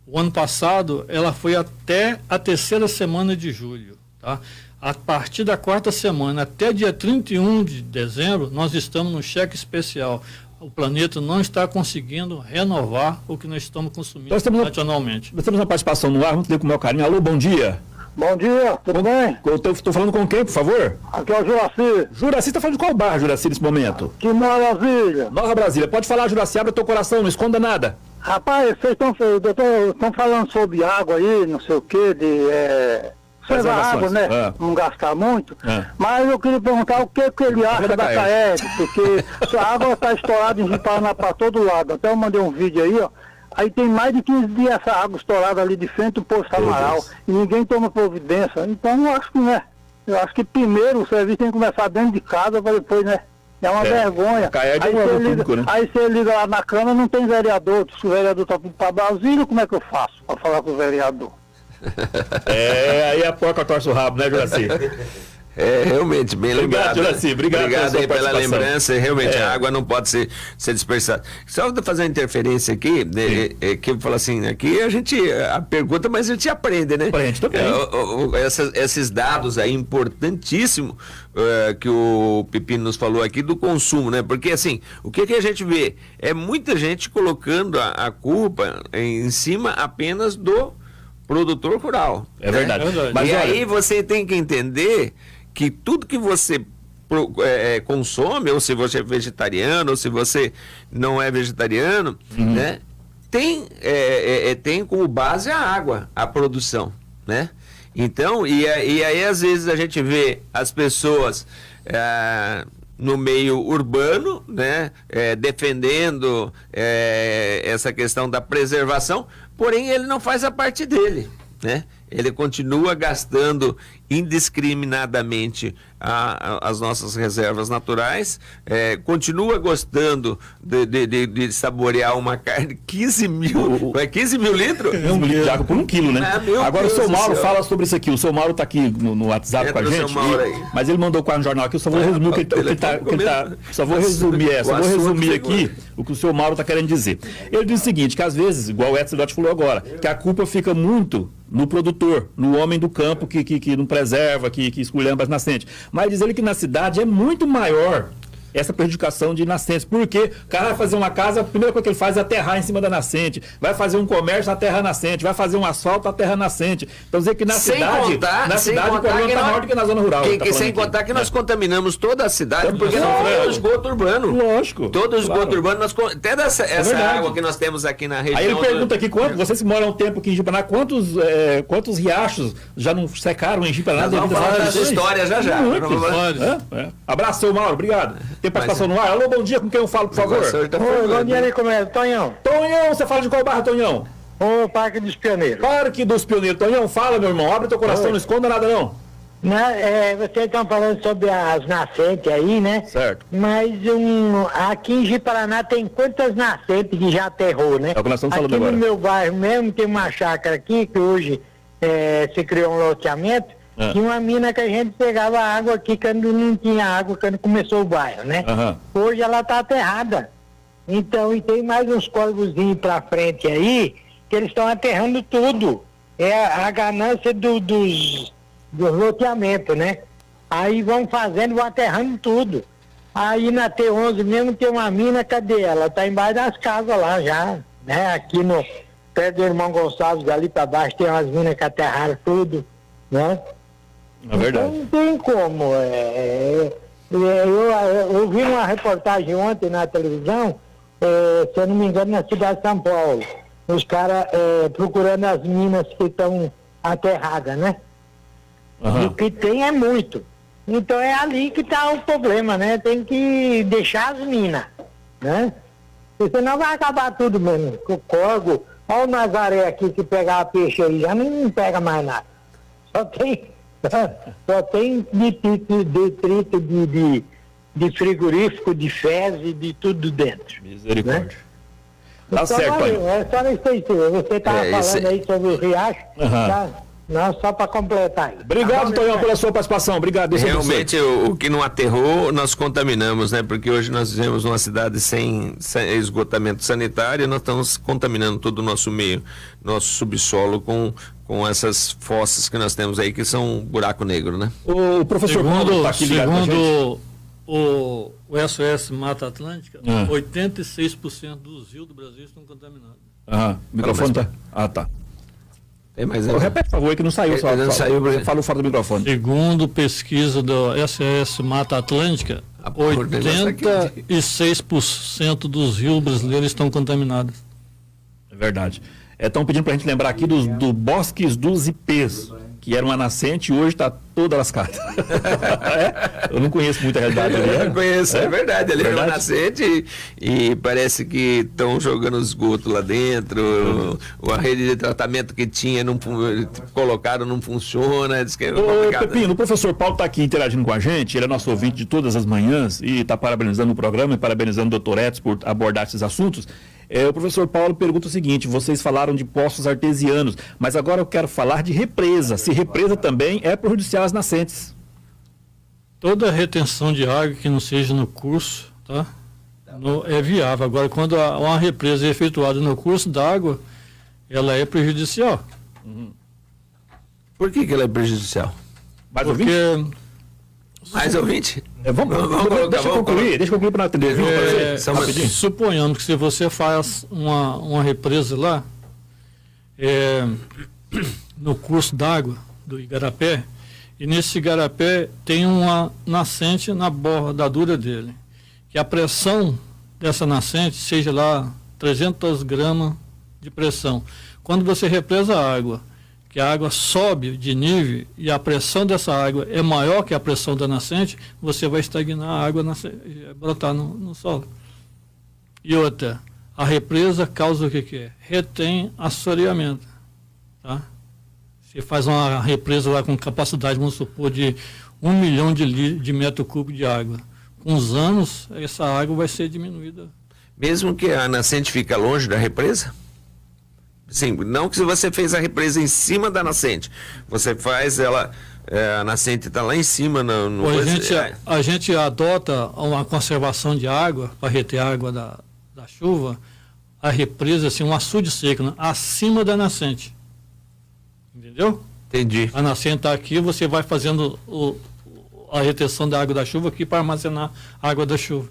O ano passado, ela foi até a 3ª semana de julho. Tá? A partir da 4ª semana até dia 31 de dezembro, nós estamos no cheque especial. O planeta não está conseguindo renovar o que nós estamos consumindo nacionalmente. Nós temos uma participação no ar, vamos ler com o meu carinho. Alô, bom dia. Bom dia, tudo bem? Estou falando com quem, por favor? Aqui é o Juraci. Juraci, está falando de qual bairro, Juraci, nesse momento? Que Maravilha. Nova Brasília. Pode falar, Juraci, abre teu coração, não esconda nada. Rapaz, vocês estão falando sobre água aí, não sei o quê, conservar a água, né? Não gastar muito. Mas eu queria perguntar o que ele acha da CAED, porque a água está estourada em Ji-Paraná para todo lado. Até eu mandei um vídeo aí, ó. Aí tem mais de 15 dias essa água estourada ali de frente do posto Amaral. E ninguém toma providência. Então eu acho que, né? Eu acho que primeiro o serviço tem que começar dentro de casa para depois, né? É uma vergonha. Aí você liga lá na Câmara, não tem vereador. Se o vereador está para Brasília, como é que eu faço para falar com o vereador? Aí a porca torce o rabo, né, Juraci? Realmente, bem lembrado. Juraci, obrigado aí pela lembrança. Realmente, a água não pode ser dispersada. Só vou fazer uma interferência aqui, que eu falo assim, aqui a pergunta, mas a gente aprende, né? Aprende também. Esses dados aí importantíssimos que o Pepino nos falou aqui do consumo, né? Porque assim, o que a gente vê? É muita gente colocando a culpa em cima apenas do produtor rural. É verdade. Mas aí você tem que entender que tudo que você consome, ou se você é vegetariano, ou se você não é vegetariano, né, tem como base a água, a produção, né? Então, e aí às vezes a gente vê as pessoas no meio urbano, né, defendendo essa questão da preservação, porém ele não faz a parte dele, né? Ele continua gastando indiscriminadamente as nossas reservas naturais, continua gostando de saborear uma carne 15 mil litros? 15 mil litros de água por 1 quilo, né? Agora o seu Mauro fala sobre isso aqui. O seu Mauro está aqui no WhatsApp com a gente, mas ele mandou quase no jornal aqui. Eu só vou resumir aqui o que o seu Mauro está querendo dizer. Ele diz o seguinte, que às vezes, igual o Edson Dotti falou agora, que a culpa fica muito no produtor, no homem do campo que não preserva, que esculhamba as nascentes. Mas diz ele que na cidade é muito maior essa prejudicação de nascentes, porque o cara vai fazer uma casa, a primeira coisa que ele faz é aterrar em cima da nascente, vai fazer um comércio na terra nascente, vai fazer um asfalto na terra nascente. Então dizer que na cidade o problema está maior do que na zona rural. Sem contar que nós contaminamos toda a cidade, porque não é o esgoto urbano. Lógico. Todo o esgoto urbano, até essa água que nós temos aqui na região. Aí ele pergunta aqui, vocês que moram um tempo aqui em Ji-Paraná, quantos riachos já não secaram em Ji-Paraná? Vamos falar dessa história já. Abraço, seu Mauro, obrigado. Tem participação no ar? Alô, bom dia, com quem eu falo, por favor? Oi, bom dia aí, como é? Tonhão. Tonhão, você fala de qual bairro, Tonhão? Ô, Parque dos Pioneiros. Parque dos Pioneiros. Tonhão, fala, meu irmão, abre teu coração, não esconda nada, não. Vocês estão falando sobre as nascentes aí, né? Certo. Mas aqui em Ji-Paraná tem quantas nascentes que já aterrou, né? É o que nós estamos falando agora. Aqui no meu bairro mesmo tem uma chácara aqui, que hoje se criou um loteamento, tinha uma mina que a gente pegava água aqui quando não tinha água, quando começou o bairro, né? Hoje ela está aterrada. Então, e tem mais uns córregozinhos para frente aí, que eles estão aterrando tudo. É a ganância dos loteamentos, né? Aí vão fazendo, vão aterrando tudo. Aí na T11 mesmo tem uma mina, cadê ela? Está embaixo das casas lá já, né? Aqui no pé do irmão Gonçalves, ali para baixo, tem umas minas que aterraram tudo, né? É verdade. Então, não tem como. Eu vi uma reportagem ontem na televisão, se eu não me engano, na cidade de São Paulo. Os caras procurando as minas que estão aterradas, né? O que tem é muito. Então é ali que está o problema, né? Tem que deixar as minas, né? Porque senão vai acabar tudo mesmo. O corgo, olha o Nazaré aqui que pegava peixe aí, já não pega mais nada. Só tem detrito de frigorífico, de fezes, de tudo dentro. Misericórdia. Né? Tá então, certo, pai. Só não esqueci. Você estava falando aí sobre o riacho, tá? Não, só para completar aí. Obrigado, Tonhão, pela sua participação. Obrigado. Realmente, o que não aterrou, nós contaminamos, né? Porque hoje nós vivemos numa cidade sem esgotamento sanitário, nós estamos contaminando todo o nosso meio, nosso subsolo com essas fossas que nós temos aí, que são um buraco negro, né? O professor Paulo tá aqui ligado com a gente. Segundo o SOS Mata Atlântica, 86% dos rios do Brasil estão contaminados. O microfone tá... tá. Repete, por favor, que não saiu. Falou fora do microfone. Segundo pesquisa do SOS Mata Atlântica, 86% dos rios brasileiros estão contaminados. É verdade. Estão pedindo para a gente lembrar aqui dos bosques dos ipês, que era uma nascente e hoje está toda lascada. Eu não conheço muita realidade ali. Eu conheço, é verdade. Ali era uma Verdade? nascente e parece que estão jogando esgoto lá dentro. A rede de tratamento que tinha, colocaram, não funciona. Diz que é Ô, complicado. Pepino, o professor Paulo está aqui interagindo com a gente, ele é nosso ouvinte de todas as manhãs e está parabenizando o programa e parabenizando o Dr. Edson por abordar esses assuntos. O professor Paulo pergunta o seguinte: vocês falaram de poços artesianos, mas agora eu quero falar de represa. Se represa também é prejudicial às nascentes. Toda retenção de água que não seja no curso, tá? É viável. Agora, quando uma represa é efetuada no curso d'água, ela é prejudicial. Por que ela é prejudicial? Mais ouvinte? Porque Mais ouvinte? Deixa eu concluir para atender. suponhamos que se você faz uma represa lá, no curso d'água do igarapé, e nesse igarapé tem uma nascente na bordadura dele, que a pressão dessa nascente seja lá 300 gramas de pressão. Quando você represa a água, que a água sobe de nível e a pressão dessa água é maior que a pressão da nascente, você vai estagnar a água, brotar no solo. E outra, a represa causa o que é? Retém assoreamento. Tá? Você faz uma represa lá com capacidade, vamos supor, de 1 milhão de metro cúbico de água. Com os anos, essa água vai ser diminuída. Mesmo que a nascente fica longe da represa? Sim, não que se você fez a represa em cima da nascente, você faz ela, a nascente está lá em cima. A gente adota uma conservação de água, para reter a água da chuva, a represa, assim, um açude seco, né, acima da nascente. Entendeu? Entendi. A nascente está aqui, você vai fazendo a retenção da água da chuva aqui para armazenar a água da chuva.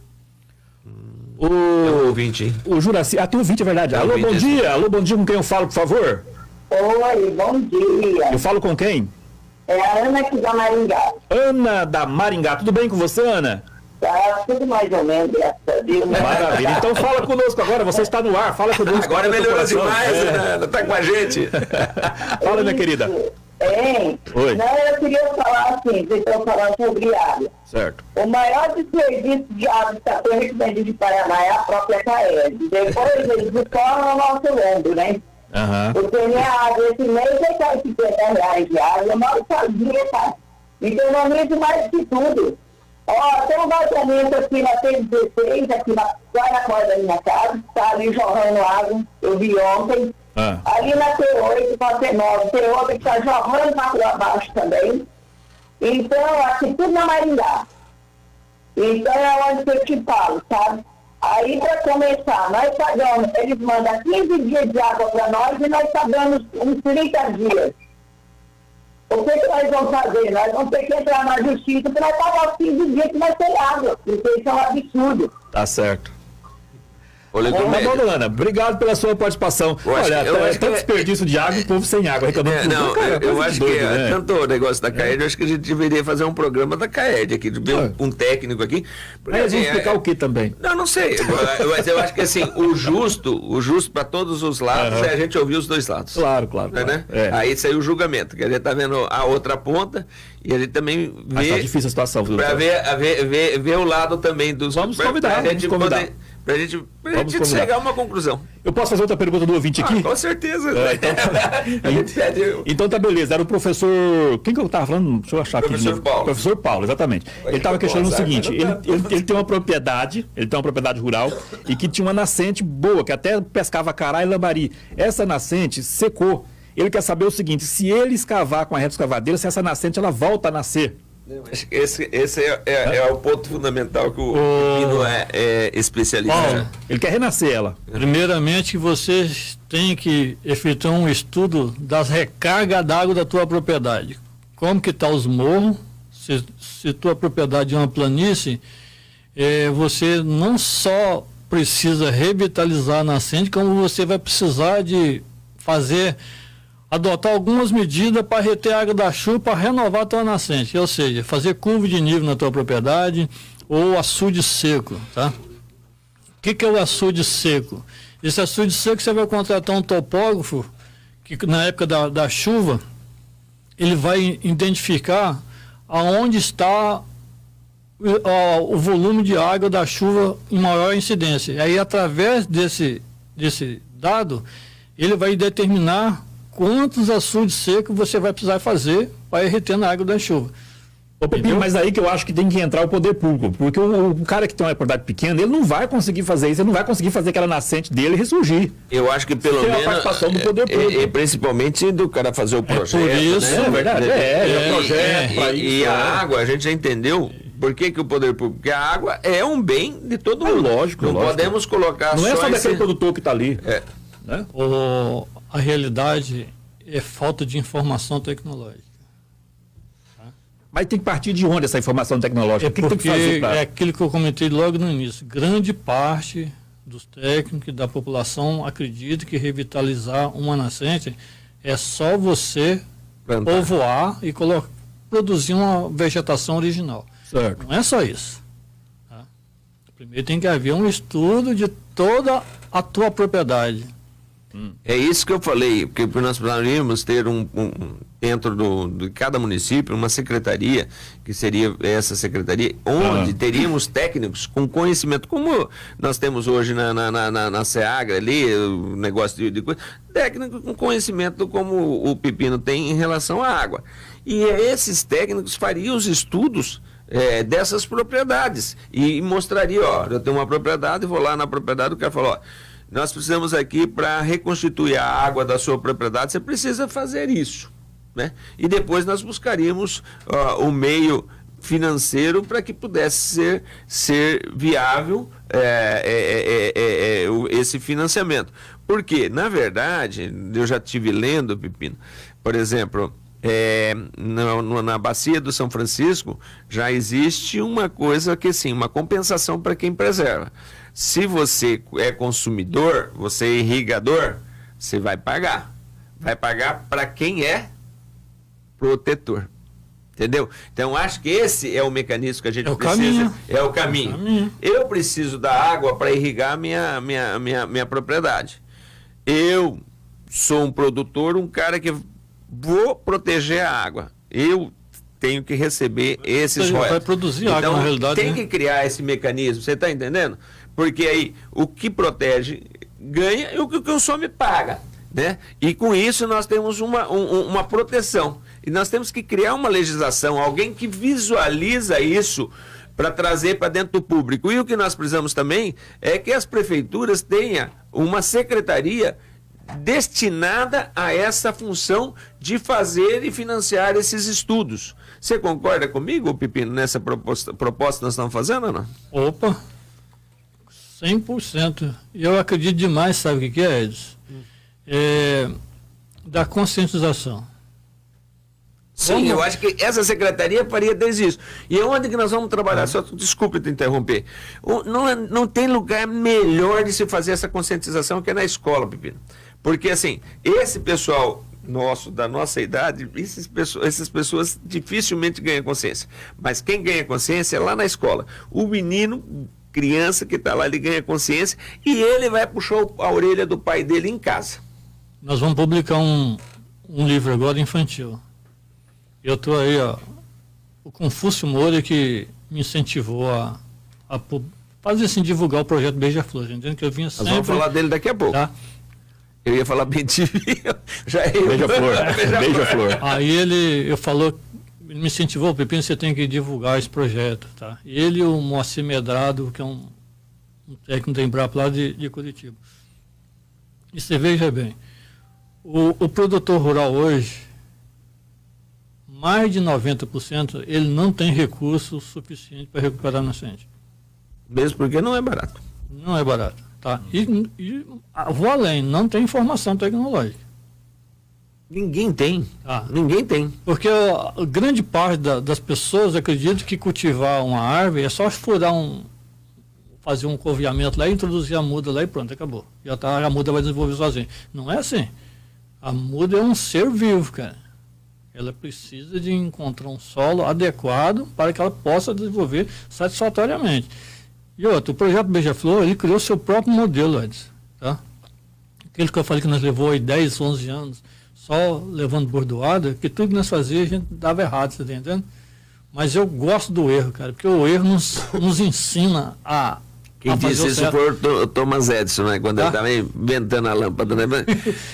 O ouvinte, hein? O Juraci, tem ouvinte, é verdade. Alô, ouvinte, bom dia. Alô, bom dia, com quem eu falo, por favor? Oi, bom dia. Eu falo com quem? É a Ana aqui da Maringá. Ana da Maringá. Tudo bem com você, Ana? Tá tudo mais ou menos, graças a Deus. Maravilha. Então fala conosco agora, você está no ar, fala conosco. Agora melhorou demais, Ana. Está com a gente. Fala, minha querida. Oi. Não, eu queria falar assim, vocês estão falando sobre água. Certo. O maior desperdício de água que está sendo repreendido de Paraná é a própria CAED. Depois eles escolam o nosso ombro, né? Porque minha água, esse mês é R$ 50 de água, eu moro sozinha, tá? Economizo mais que tudo. Ó, tem um vazamento aqui na T16, aqui na porta da minha casa, está ali jorrando água, eu vi ontem. Ali na T8, na T9, tem outra que está jorrando água abaixo também. Então, aqui tudo na Maringá. Então é onde eu te falo, sabe? Aí, para começar, nós pagamos, eles mandam 15 dias de água para nós e nós pagamos uns 30 dias. O que nós vamos fazer? Nós vamos ter que entrar na justiça para nós pagar os 15 dias que nós temos água, porque isso é um absurdo. Tá certo. Ana, obrigado pela sua participação. Olha, tanto desperdício de água e o povo sem água. Eu acho que tanto o negócio da CAED, eu acho que a gente deveria fazer um programa da CAED aqui, um técnico aqui. Mas eles vão explicar o que também? Não sei. Mas eu acho que assim, o justo para todos os lados é a gente ouvir os dois lados. Claro. Né? Aí saiu o julgamento, que a gente está vendo a outra ponta e a gente também vê. Mas tá difícil a situação, viu? Para ver o lado também dos. Vamos convidar. Pra gente chegar a uma conclusão. Eu posso fazer outra pergunta do ouvinte aqui? Com certeza. Então tá beleza. Era o professor... Quem que eu estava falando? Deixa eu achar aqui. Professor Paulo. Professor Paulo, exatamente. Ele estava questionando o seguinte. Ele tem uma propriedade, rural, e que tinha uma nascente boa, que até pescava cará e lambari. Essa nascente secou. Ele quer saber o seguinte, se ele escavar com a reta escavadeira, se essa nascente ela volta a nascer. Esse é o ponto fundamental que o Pepino é especialista. Paulo, ele quer renascer ela. Primeiramente, vocês têm que efetuar um estudo das recargas d'água da tua propriedade. Como que está os morros? Se tua propriedade é uma planície, você não só precisa revitalizar a nascente, como você vai precisar de adotar algumas medidas para reter a água da chuva, para renovar a tua nascente, ou seja, fazer curva de nível na tua propriedade ou açude seco, tá? O que é o açude seco? Esse açude seco você vai contratar um topógrafo que na época da chuva ele vai identificar aonde está o volume de água da chuva em maior incidência. E aí, através desse dado, ele vai determinar quantos açudes secos você vai precisar fazer para ir retendo a água da chuva. Ô, Pepinho, mas aí que eu acho que tem que entrar o poder público, porque o cara que tem uma propriedade pequena, ele não vai conseguir fazer isso, ele não vai conseguir fazer aquela nascente dele ressurgir. Eu acho que pelo Tem a menos... participação do poder público. E principalmente do cara fazer o projeto, por isso, né? É verdade, o projeto pra E isso, a né? água, a gente já entendeu por que o poder público... Porque a água é um bem de todo mundo. Lógico, não lógico. podemos colocar Não é só daquele esse... produtor que está ali. É. Né? A realidade é falta de informação tecnológica. Mas tem que partir de onde essa informação tecnológica? É O que tem porque que fazer é aquilo que eu comentei logo no início. Grande parte dos técnicos da população acredita que revitalizar uma nascente é só você Plantar. povoar e produzir uma vegetação original. Certo. Não é só isso. Tá? Primeiro tem que haver um estudo de toda a tua propriedade. É isso que eu falei, porque nós precisaríamos ter dentro de cada município uma secretaria, que seria essa secretaria, onde teríamos técnicos com conhecimento, como nós temos hoje na SEAGRA ali, o negócio de coisa, técnicos com conhecimento como o Pepino tem em relação à água. E esses técnicos fariam os estudos dessas propriedades e mostraria, ó, eu tenho uma propriedade, vou lá na propriedade, o cara falou, ó, nós precisamos aqui para reconstituir a água da sua propriedade, você precisa fazer isso, né? E depois nós buscaríamos o meio financeiro para que pudesse ser viável esse financiamento. Porque, na verdade, eu já estive lendo, Pepino, por exemplo, na bacia do São Francisco já existe uma coisa que assim, uma compensação para quem preserva. Se você é consumidor, você é irrigador, você vai pagar. Vai pagar para quem é protetor. Entendeu? Então, acho que esse é o mecanismo que a gente precisa. Caminho. É o caminho. Eu preciso da água para irrigar minha propriedade. Eu sou um produtor, um cara que vou proteger a água. Eu tenho que receber esses royalties. Vai produzir água, na realidade. Tem né? que criar esse mecanismo, você está entendendo? Porque aí o que protege ganha e o que consome paga. Né? E com isso nós temos uma proteção. E nós temos que criar uma legislação, alguém que visualiza isso para trazer para dentro do público. E o que nós precisamos também é que as prefeituras tenham uma secretaria destinada a essa função de fazer e financiar esses estudos. Você concorda comigo, Pepino, nessa proposta que nós estamos fazendo ou não? Opa, 100%. E eu acredito demais, sabe o que é, Edson? Da conscientização. Sim, eu acho que essa secretaria faria desde isso. E onde que nós vamos trabalhar? Só desculpe te interromper. Não tem lugar melhor de se fazer essa conscientização que é na escola, Pepino. Porque, assim, esse pessoal da nossa idade, essas pessoas dificilmente ganham consciência. Mas quem ganha consciência é lá na escola. O menino, criança que está lá, ele ganha consciência e ele vai puxar a orelha do pai dele em casa. Nós vamos publicar um livro agora infantil. Eu estou aí, ó, o Confúcio Moura que me incentivou a fazer assim, divulgar o projeto Beija-Flor, entendendo que eu vinha sempre... Nós vamos falar dele daqui a pouco. Tá? Eu ia falar bem de já Beija-Flor. Aí ele me incentivou, Pepino, você tem que divulgar esse projeto, tá? Ele e o Moacir Medrado, que é um técnico da Embrapa lá de Curitiba. E você veja bem, o produtor rural hoje, mais de 90%, ele não tem recurso suficiente para recuperar a nascente. Mesmo porque não é barato. Não é barato. Tá? E vou além, não tem informação tecnológica. Ninguém tem. Tá? Ninguém tem. Porque a grande parte das pessoas acredita que cultivar uma árvore é só furar fazer um coveamento lá e introduzir a muda lá e pronto, acabou. A muda vai desenvolver sozinha. Não é assim. A muda é um ser vivo, cara. Ela precisa de encontrar um solo adequado para que ela possa desenvolver satisfatoriamente. E outro, o projeto Beija-Flor, ele criou seu próprio modelo, Edson, tá? Aquele que eu falei que nós levou aí 10, 11 anos, só levando bordoada, que tudo que nós fazíamos a gente dava errado, você está entendendo? Mas eu gosto do erro, cara, porque o erro nos ensina a Quem disse isso foi o Thomas Edison, né? Quando ele estava inventando a lâmpada, né?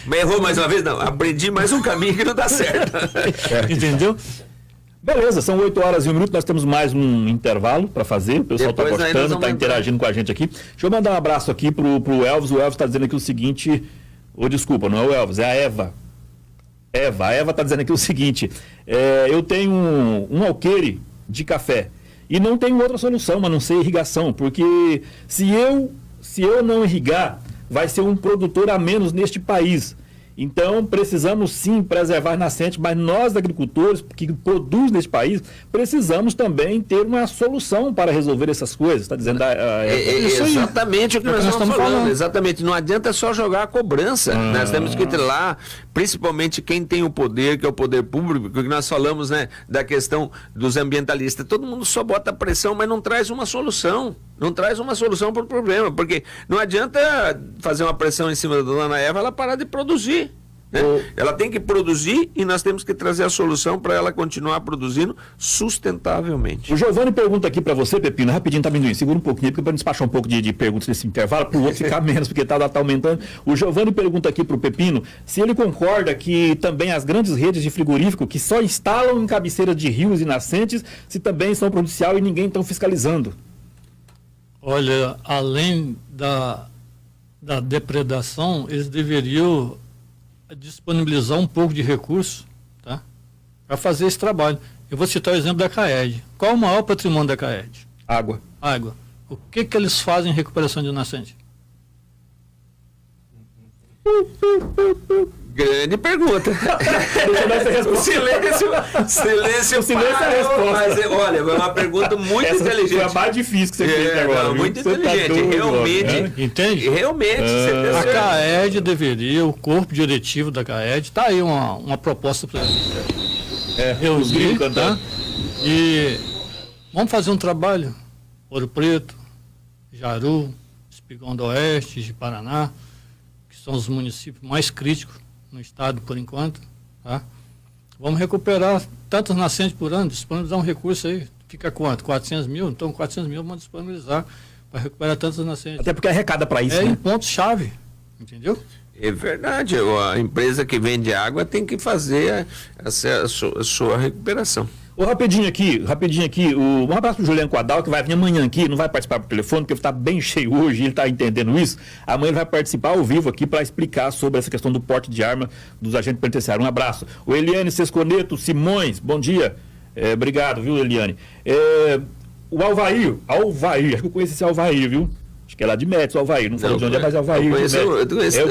Mas errou mais uma vez? Não, aprendi mais um caminho que não dá certo. Entendeu? Beleza, são 8 horas e 1 minuto, nós temos mais um intervalo para fazer, o pessoal está gostando, está interagindo com a gente aqui. Deixa eu mandar um abraço aqui pro Elvis, o Elvis está dizendo aqui o seguinte, desculpa, não é o Elvis, é a Eva. A Eva está dizendo aqui o seguinte, eu tenho um alqueire de café e não tenho outra solução a não ser irrigação, porque se eu não irrigar, vai ser um produtor a menos neste país. Então, precisamos sim preservar nascentes, mas nós, agricultores que produzem neste país, precisamos também ter uma solução para resolver essas coisas. Está dizendo exatamente o que nós estamos falando. Exatamente. Não adianta só jogar a cobrança. Nós temos que ter lá, principalmente quem tem o poder, que é o poder público, que nós falamos, né, da questão dos ambientalistas. Todo mundo só bota pressão, mas não traz uma solução. Não traz uma solução para o problema, porque não adianta fazer uma pressão em cima da dona Eva, ela parar de produzir. Né? Ela tem que produzir e nós temos que trazer a solução para ela continuar produzindo sustentavelmente. O Giovanni pergunta aqui para você, Pepino, rapidinho, tá amendoim, segura um pouquinho, porque para despachar um pouco de perguntas nesse intervalo, para o outro ficar menos, porque tá aumentando. O Giovanni pergunta aqui para o Pepino se ele concorda que também as grandes redes de frigorífico que só instalam em cabeceiras de rios e nascentes, se também são prejudicial e ninguém está fiscalizando. Olha, além da depredação, eles deveriam disponibilizar um pouco de recursos, tá, para fazer esse trabalho. Eu vou citar o exemplo da CAED. Qual o maior patrimônio da CAED? Água. O que eles fazem em recuperação de nascente? Grande pergunta. O silêncio é a resposta. Mas, olha, é uma pergunta muito inteligente. Foi a mais difícil que você fez agora. Muito inteligente. Realmente. Entende? Realmente. A CAED deveria, o corpo diretivo da CAED, está aí uma proposta para reunir, tá? E vamos fazer um trabalho. Ouro Preto, Jaru, Espigão do Oeste, de Paraná, que são os municípios mais críticos no estado por enquanto, tá? Vamos recuperar tantas nascentes por ano, disponibilizar um recurso aí, fica quanto? 400 mil? Então 400 mil vamos disponibilizar para recuperar tantas nascentes. Até porque arrecada para isso, né? Em pontos-chave, entendeu? É verdade, a empresa que vende água tem que fazer a sua recuperação. Rapidinho aqui, um abraço pro Juliano Quadal, que vai vir amanhã aqui, não vai participar por telefone, porque está bem cheio hoje, ele está entendendo isso. Amanhã ele vai participar ao vivo aqui para explicar sobre essa questão do porte de arma dos agentes penitenciários. Um abraço. O Eliane Sesconeto Simões, bom dia. Obrigado, viu, Eliane? O Alvair, acho que eu conheço esse Alvair, viu? Acho que é lá de Métis, o Alvair, não falou de onde é, mas é Alvair. Eu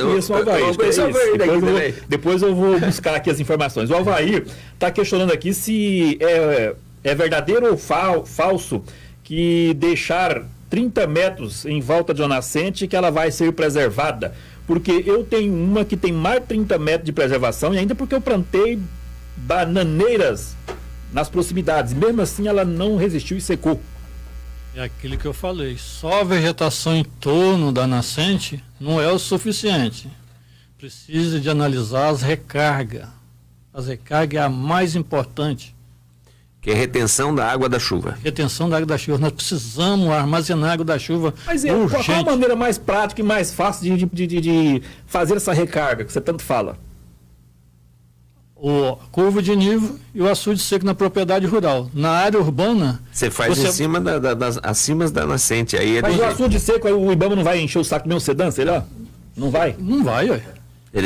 conheço o Alvair. Depois eu vou buscar aqui as informações. O Alvair está questionando aqui se é verdadeiro ou falso que deixar 30 metros em volta de uma nascente que ela vai ser preservada. Porque eu tenho uma que tem mais de 30 metros de preservação e ainda porque eu plantei bananeiras nas proximidades. Mesmo assim ela não resistiu e secou. É aquilo que eu falei, só a vegetação em torno da nascente não é o suficiente. Precisa de analisar as recargas. As recargas é a mais importante. Que é a retenção da água da chuva. Retenção da água da chuva. Nós precisamos armazenar a água da chuva. Mas qual a maneira mais prática e mais fácil de fazer essa recarga que você tanto fala? O curva de nível e o açude seco na propriedade rural. Na área urbana... Você faz em cima acima da nascente. Aí mas o açude seco, aí o Ibama não vai encher o saco do meu sedã, sei lá? Não vai? Não vai, ué.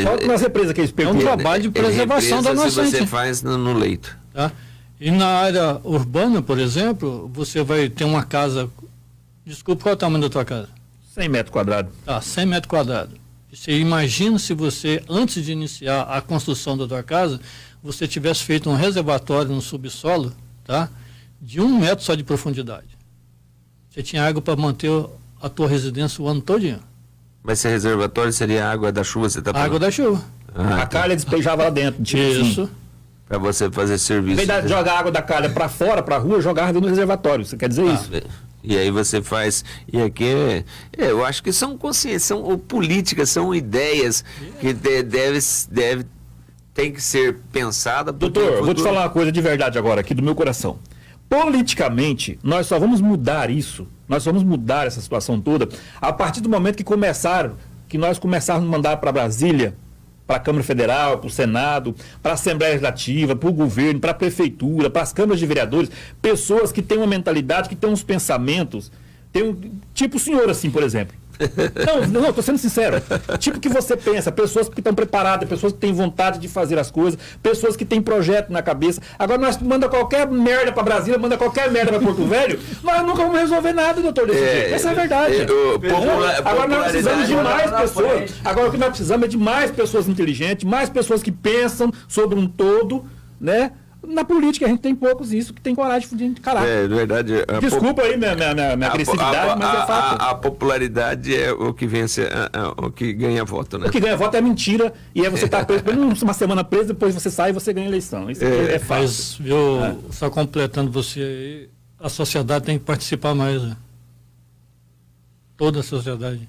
Só nas represas que eles perguntam. É um trabalho de preservação da nascente. Você faz no leito. Tá? E na área urbana, por exemplo, você vai ter uma casa... Desculpa, qual é o tamanho da tua casa? 100 metros quadrados. Tá, 100 metros quadrados. Você imagina se você, antes de iniciar a construção da tua casa, você tivesse feito um reservatório no subsolo, tá? De 1 metro só de profundidade. Você tinha água para manter a tua residência o ano todinho. Mas esse reservatório seria a água da chuva, você está falando? Água da chuva. A calha despejava lá dentro. Tipo isso. Assim. Para você fazer serviço. Em vez de jogar a água da calha para fora, para a rua, jogar no reservatório. Você quer dizer isso? E aí você faz... E aqui, eu acho que são consciências, são políticas, são ideias que deve tem que ser pensada. Doutor, vou te falar uma coisa de verdade agora, aqui do meu coração. Politicamente, nós só vamos mudar isso, nós só vamos mudar essa situação toda a partir do momento que nós começarmos a mandar para Brasília, para a Câmara Federal, para o Senado, para a Assembleia Legislativa, para o governo, para a Prefeitura, para as câmaras de vereadores, pessoas que têm uma mentalidade, que têm uns pensamentos, tipo o senhor assim, por exemplo. Não, estou sendo sincero. Tipo que você pensa, pessoas que estão preparadas, pessoas que têm vontade de fazer as coisas, pessoas que têm projeto na cabeça. Agora nós manda qualquer merda para Brasília, manda qualquer merda para Porto Velho, nós nunca vamos resolver nada, doutor, desse jeito. Essa é a verdade. Agora nós precisamos de mais pessoas. Agora o que nós precisamos é de mais pessoas inteligentes, mais pessoas que pensam sobre um todo, né? Na política a gente tem poucos isso, que tem coragem de caráter. É verdade. Desculpa aí minha agressividade, mas é fato. A popularidade é o que vence, o que ganha voto, né? O que ganha voto é mentira, e aí você está preso, uma semana preso, depois você sai e você ganha eleição. Isso é fato. Mas, só completando você aí, a sociedade tem que participar mais, né? Toda a sociedade.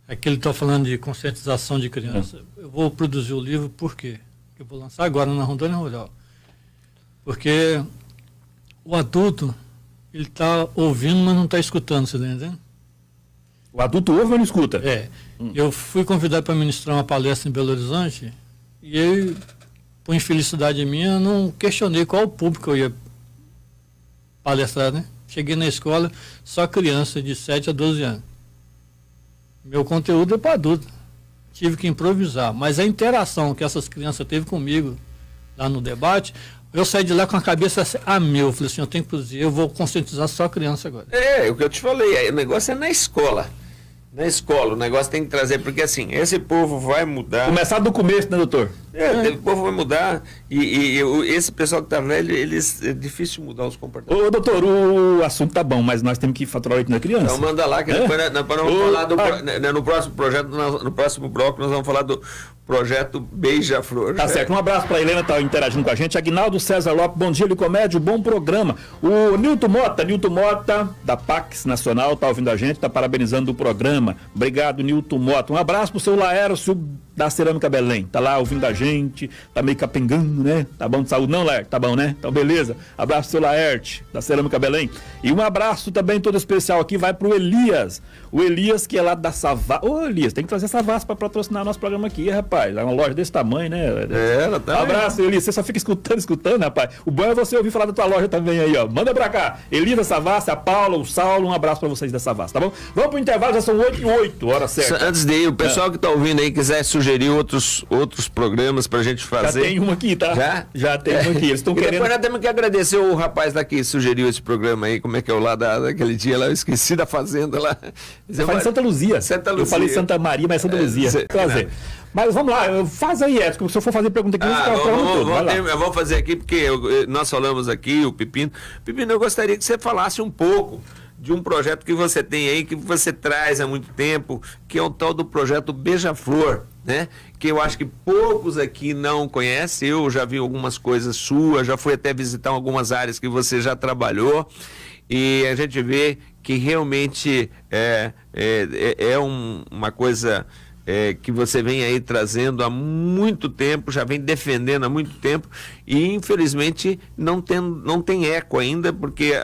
Aqui ele está falando de conscientização de criança. Eu vou produzir o livro, por quê? Eu vou lançar agora na Rondônia Rural. Porque o adulto, ele está ouvindo, mas não está escutando, você está entendendo? O adulto ouve, mas não escuta? É. Eu fui convidado para ministrar uma palestra em Belo Horizonte, e eu, por infelicidade minha, não questionei qual o público eu ia palestrar, né? Cheguei na escola, só criança de 7 a 12 anos. Meu conteúdo é para adulto. Tive que improvisar, mas a interação que essas crianças teve comigo lá no debate, eu saí de lá com a cabeça a mil. Eu falei assim, eu tenho que produzir, eu vou conscientizar só a criança agora. É o que eu te falei, o negócio é na escola. Na escola, o negócio tem que trazer, porque assim, esse povo vai mudar. Começar do começo, né, doutor? O povo vai mudar e esse pessoal que está velho, é difícil mudar os comportamentos. Ô, doutor, o assunto tá bom, mas nós temos que faturar o leite da criança. Então manda lá, que depois nós vamos falar no próximo projeto, no próximo bloco, nós vamos falar do projeto Beija-Flor. Tá certo, um abraço para a Helena, tá interagindo com a gente. Aguinaldo César Lopes, bom dia, Licomédio, bom programa. O Nilton Mota, da Pax Nacional, tá ouvindo a gente, tá parabenizando o programa. Obrigado, Nilton Mota. Um abraço pro seu Laércio da Cerâmica Belém, tá lá ouvindo a gente, tá meio capengando, né? Tá bom de saúde não, Laerte? Tá bom, né? Então, beleza. Abraço pro seu Laerte, da Cerâmica Belém. E um abraço também todo especial aqui, vai pro Elias. O Elias, que é lá da Savassi. Ô, Elias, tem que trazer Savassi para patrocinar nosso programa aqui, rapaz. É uma loja desse tamanho, né? Ela tá. Abraço, Elias. Você só fica escutando, rapaz. O bom é você ouvir falar da tua loja também aí, ó. Manda pra cá. Elias da Savassi, a Paula, o Saulo, um abraço pra vocês da Savassi, tá bom? Vamos pro intervalo, já são 8h08, hora certa. Antes de ir, o pessoal que tá ouvindo aí quiser sugerir outros programas pra gente fazer. Já tem uma aqui, tá? Já tem uma aqui. Eles estão querendo. Depois nós temos que agradecer o rapaz daqui que sugeriu esse programa aí, como é que é o lá daquele dia lá, eu esqueci da fazenda lá. Eu falei Santa Luzia. Eu falei Santa Maria, mas Santa Luzia. Prazer. Mas vamos lá, faz aí, Edson, se eu for fazer pergunta aqui, eu vou fazer aqui, porque nós falamos aqui, o Pepino. Pepino, eu gostaria que você falasse um pouco de um projeto que você tem aí, que você traz há muito tempo, que é o tal do projeto Beija-Flor, né? Que eu acho que poucos aqui não conhecem. Eu já vi algumas coisas suas, já fui até visitar algumas áreas que você já trabalhou, e a gente vê que realmente uma coisa que você vem aí trazendo há muito tempo, já vem defendendo há muito tempo, e infelizmente não tem eco ainda, porque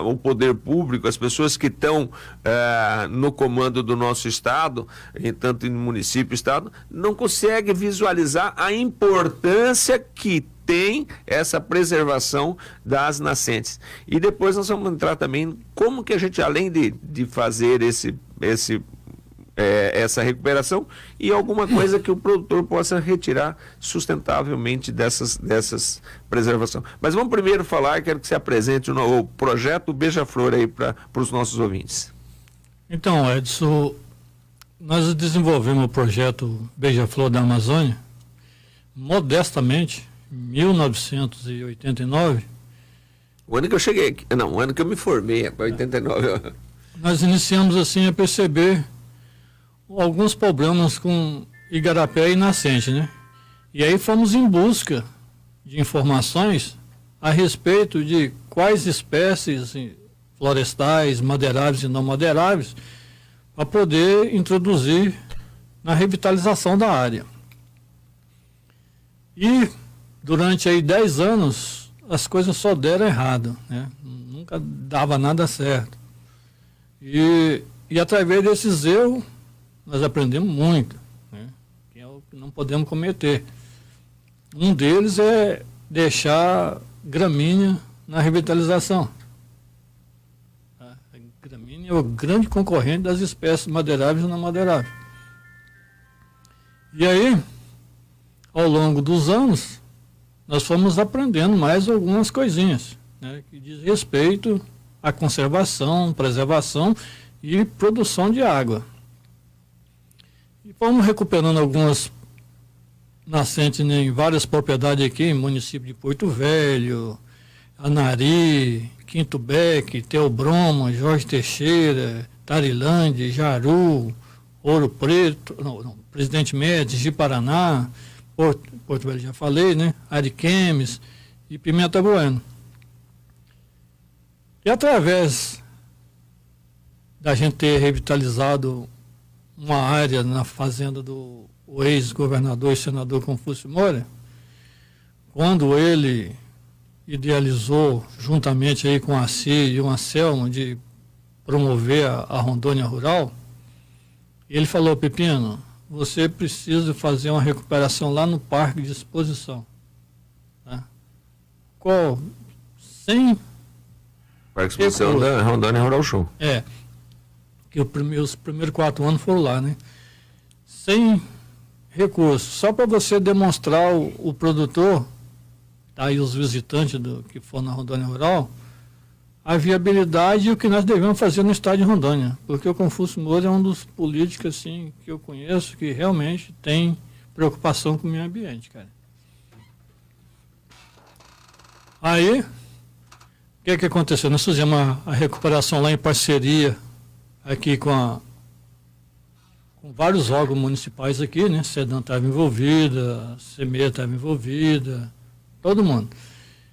o poder público, as pessoas que estão no comando do nosso estado, tanto no município, estado, não conseguem visualizar a importância que tem essa preservação das nascentes. E depois nós vamos entrar também como que a gente, além de fazer essa recuperação, e alguma coisa que o produtor possa retirar sustentavelmente dessas preservação. Mas vamos primeiro falar, quero que você apresente o projeto Beija-Flor aí para os nossos ouvintes. Então, Edson, nós desenvolvemos o projeto Beija-Flor da Amazônia modestamente em 1989. O ano que eu cheguei aqui, não, o ano que eu me formei, 89. Nós iniciamos assim a perceber alguns problemas com igarapé e nascente, né? E aí fomos em busca de informações a respeito de quais espécies florestais, madeiráveis e não madeiráveis, para poder introduzir na revitalização da área. E durante aí 10 anos, as coisas só deram errado, né? Nunca dava nada certo. E através desses erros, nós aprendemos muito, né? Que é o que não podemos cometer. Um deles é deixar gramínea na revitalização. A gramínea é o grande concorrente das espécies madeiráveis e não madeiráveis. E aí, ao longo dos anos, nós fomos aprendendo mais algumas coisinhas, né, que diz respeito à conservação, preservação e produção de água. E fomos recuperando algumas nascentes em várias propriedades aqui, em município de Porto Velho, Anari, Quinto Beque, Teobroma, Jorge Teixeira, Tarilândia, Jaru, Ouro Preto, Presidente Médici, Ji-Paraná, Porto Velho já falei, né? Ariquemes e Pimenta Bueno. E através da gente ter revitalizado uma área na fazenda do ex-governador e senador Confúcio Moura, quando ele idealizou, juntamente aí com a CI e o Anselmo, de promover a Rondônia Rural, ele falou: Pepino, você precisa fazer uma recuperação lá no Parque de Exposição. Tá? Sem Parque de Exposição da Rondônia Rural Show. Que os primeiros 4 anos foram lá, né? Sem recursos, só para você demonstrar o produtor, tá, e os visitantes que foram na Rondônia Rural, a viabilidade e o que nós devemos fazer no estado de Rondônia, porque o Confúcio Moura é um dos políticos assim, que eu conheço que realmente tem preocupação com o meio ambiente, cara. Aí, o que aconteceu? Nós fizemos a recuperação lá em parceria aqui com vários órgãos municipais aqui, né? SEDAM estava envolvida, CEMEA estava envolvida, todo mundo.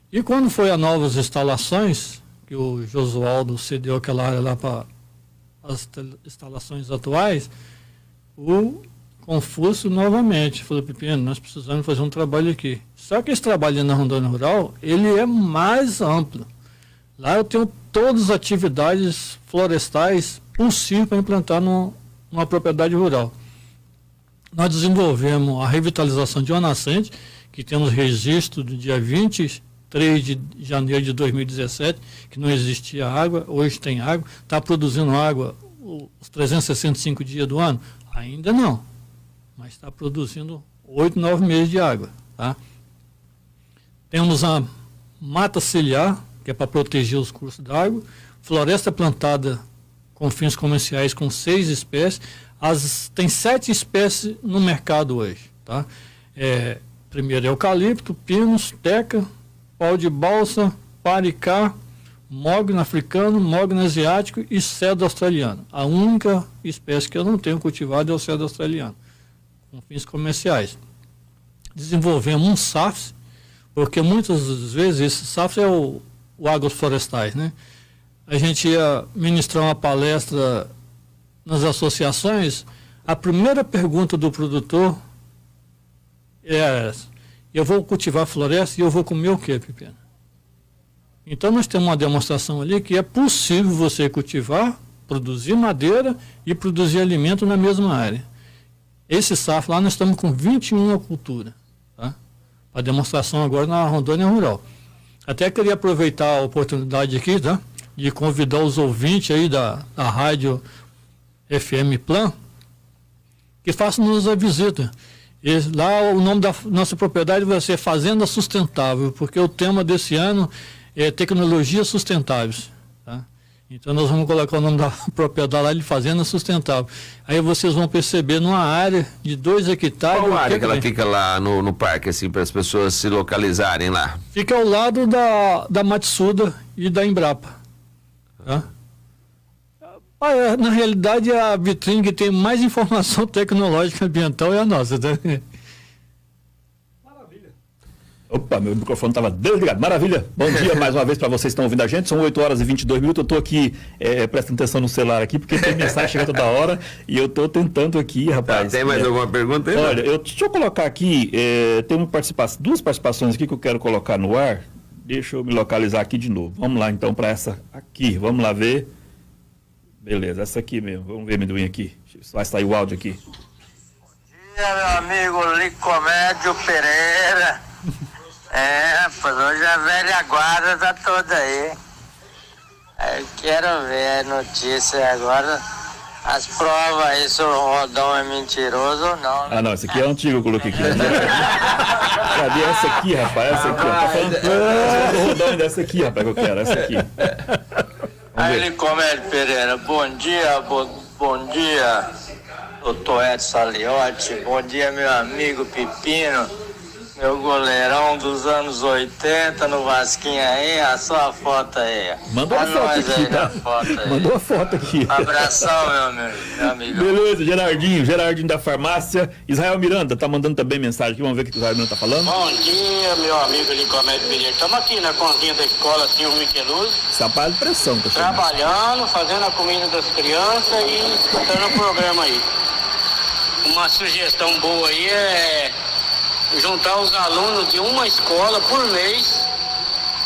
E quando foi a novas instalações, que o Josualdo cedeu aquela área lá para as instalações atuais, o Confúcio novamente falou: Pepino, nós precisamos fazer um trabalho aqui. Só que esse trabalho na Rondônia Rural, ele é mais amplo. Lá eu tenho todas as atividades florestais possíveis para implantar numa propriedade rural. Nós desenvolvemos a revitalização de uma nascente, que temos registro do dia 23 de janeiro de 2017, que não existia água, hoje tem água. Está produzindo água os 365 dias do ano? Ainda não, mas está produzindo 8, 9 meses de água. Tá? Temos a mata ciliar, que é para proteger os cursos d'água, floresta plantada com fins comerciais com 6 espécies, tem 7 espécies no mercado hoje. Tá? Primeiro eucalipto, pinos, teca, pau de balsa, paricá, mogno africano, mogno asiático e cedro australiano. A única espécie que eu não tenho cultivado é o cedro australiano, com fins comerciais. Desenvolvemos um SAFS, porque muitas vezes esse SAFS é o agroflorestais, né? A gente ia ministrar uma palestra nas associações, a primeira pergunta do produtor é essa: eu vou cultivar floresta e eu vou comer o quê, Pepino? Então nós temos uma demonstração ali que é possível você cultivar, produzir madeira e produzir alimento na mesma área. Esse SAF lá nós estamos com 21 culturas, tá? A demonstração agora na Rondônia Rural. Até queria aproveitar a oportunidade aqui, tá? De convidar os ouvintes aí da rádio FM Plan, que façam-nos a visita. E lá o nome da nossa propriedade vai ser Fazenda Sustentável, porque o tema desse ano é Tecnologias Sustentáveis. Tá? Então nós vamos colocar o nome da propriedade lá de Fazenda Sustentável. Aí vocês vão perceber numa área de 2 hectares... Qual área que ela fica lá no parque, assim, para as pessoas se localizarem lá? Fica ao lado da Matsuda e da Embrapa. Tá? Na realidade, a vitrine que tem mais informação tecnológica ambiental é a nossa. Tá? Maravilha. Opa, meu microfone estava desligado. Maravilha. Bom dia mais uma vez para vocês que estão ouvindo a gente. São 8 horas e 22 minutos. Eu estou aqui prestando atenção no celular aqui, porque tem mensagem chegando toda hora. E eu estou tentando aqui, rapaz. Tem mais alguma pergunta aí? Olha, deixa eu colocar aqui. Tem duas participações aqui que eu quero colocar no ar. Deixa eu me localizar aqui de novo. Vamos lá então para essa aqui. Vamos lá ver. Beleza, essa aqui mesmo. Vamos ver, amendoim aqui. Vai sair o áudio aqui. Bom dia, meu amigo Licomédio Pereira. Pois hoje a velha guarda tá toda aí. Eu quero ver a notícia agora, as provas aí se o Rodão é mentiroso ou não. Né? Ah, não, esse aqui é antigo, eu coloquei aqui. Cadê essa aqui, rapaz? Essa aqui, ó. Tá falando do Rodão, dessa aqui, rapaz, que eu quero, essa aqui. Aí, Licomédio Pereira, bom dia, bom dia, doutor Edson Saliotti, bom dia, meu amigo Pepino. Meu goleirão dos anos 80 no Vasquinho aí, a sua foto aí. Mandou a foto aqui, tá? Mandou a foto aqui. Abração, meu amigo. Beleza, Gerardinho da farmácia. Israel Miranda tá mandando também mensagem aqui, vamos ver o que o Israel Miranda tá falando. Bom dia, meu amigo Licomédio Pereira. Estamos aqui na cozinha da escola Silvio Micheluzzi. Sapato de pressão, pessoal. Trabalhando, fazendo a comida das crianças e escutando o programa aí. Uma sugestão boa aí é juntar os alunos de uma escola por mês,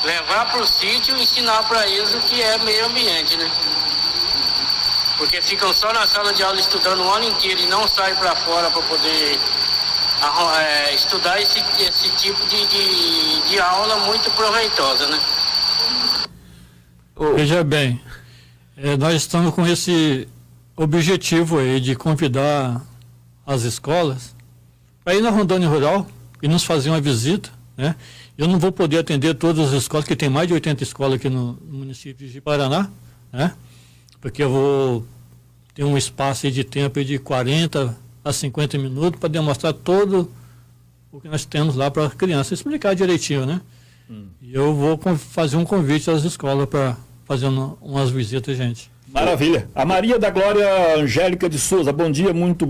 levar para o sítio e ensinar para eles o que é meio ambiente, né? Porque ficam só na sala de aula estudando o ano inteiro e não saem para fora para poder estudar esse tipo de aula muito proveitosa, né? Veja bem, nós estamos com esse objetivo aí de convidar as escolas para ir na Rondônia Rural e nos fazer uma visita, né? Eu não vou poder atender todas as escolas, que tem mais de 80 escolas aqui no município de Paraná, né? Porque eu vou ter um espaço aí de tempo aí de 40 a 50 minutos para demonstrar todo o que nós temos lá para a criança, explicar direitinho, né? E eu vou fazer um convite às escolas para fazer umas visitas, gente. Maravilha. A Maria da Glória Angélica de Souza, bom dia, muito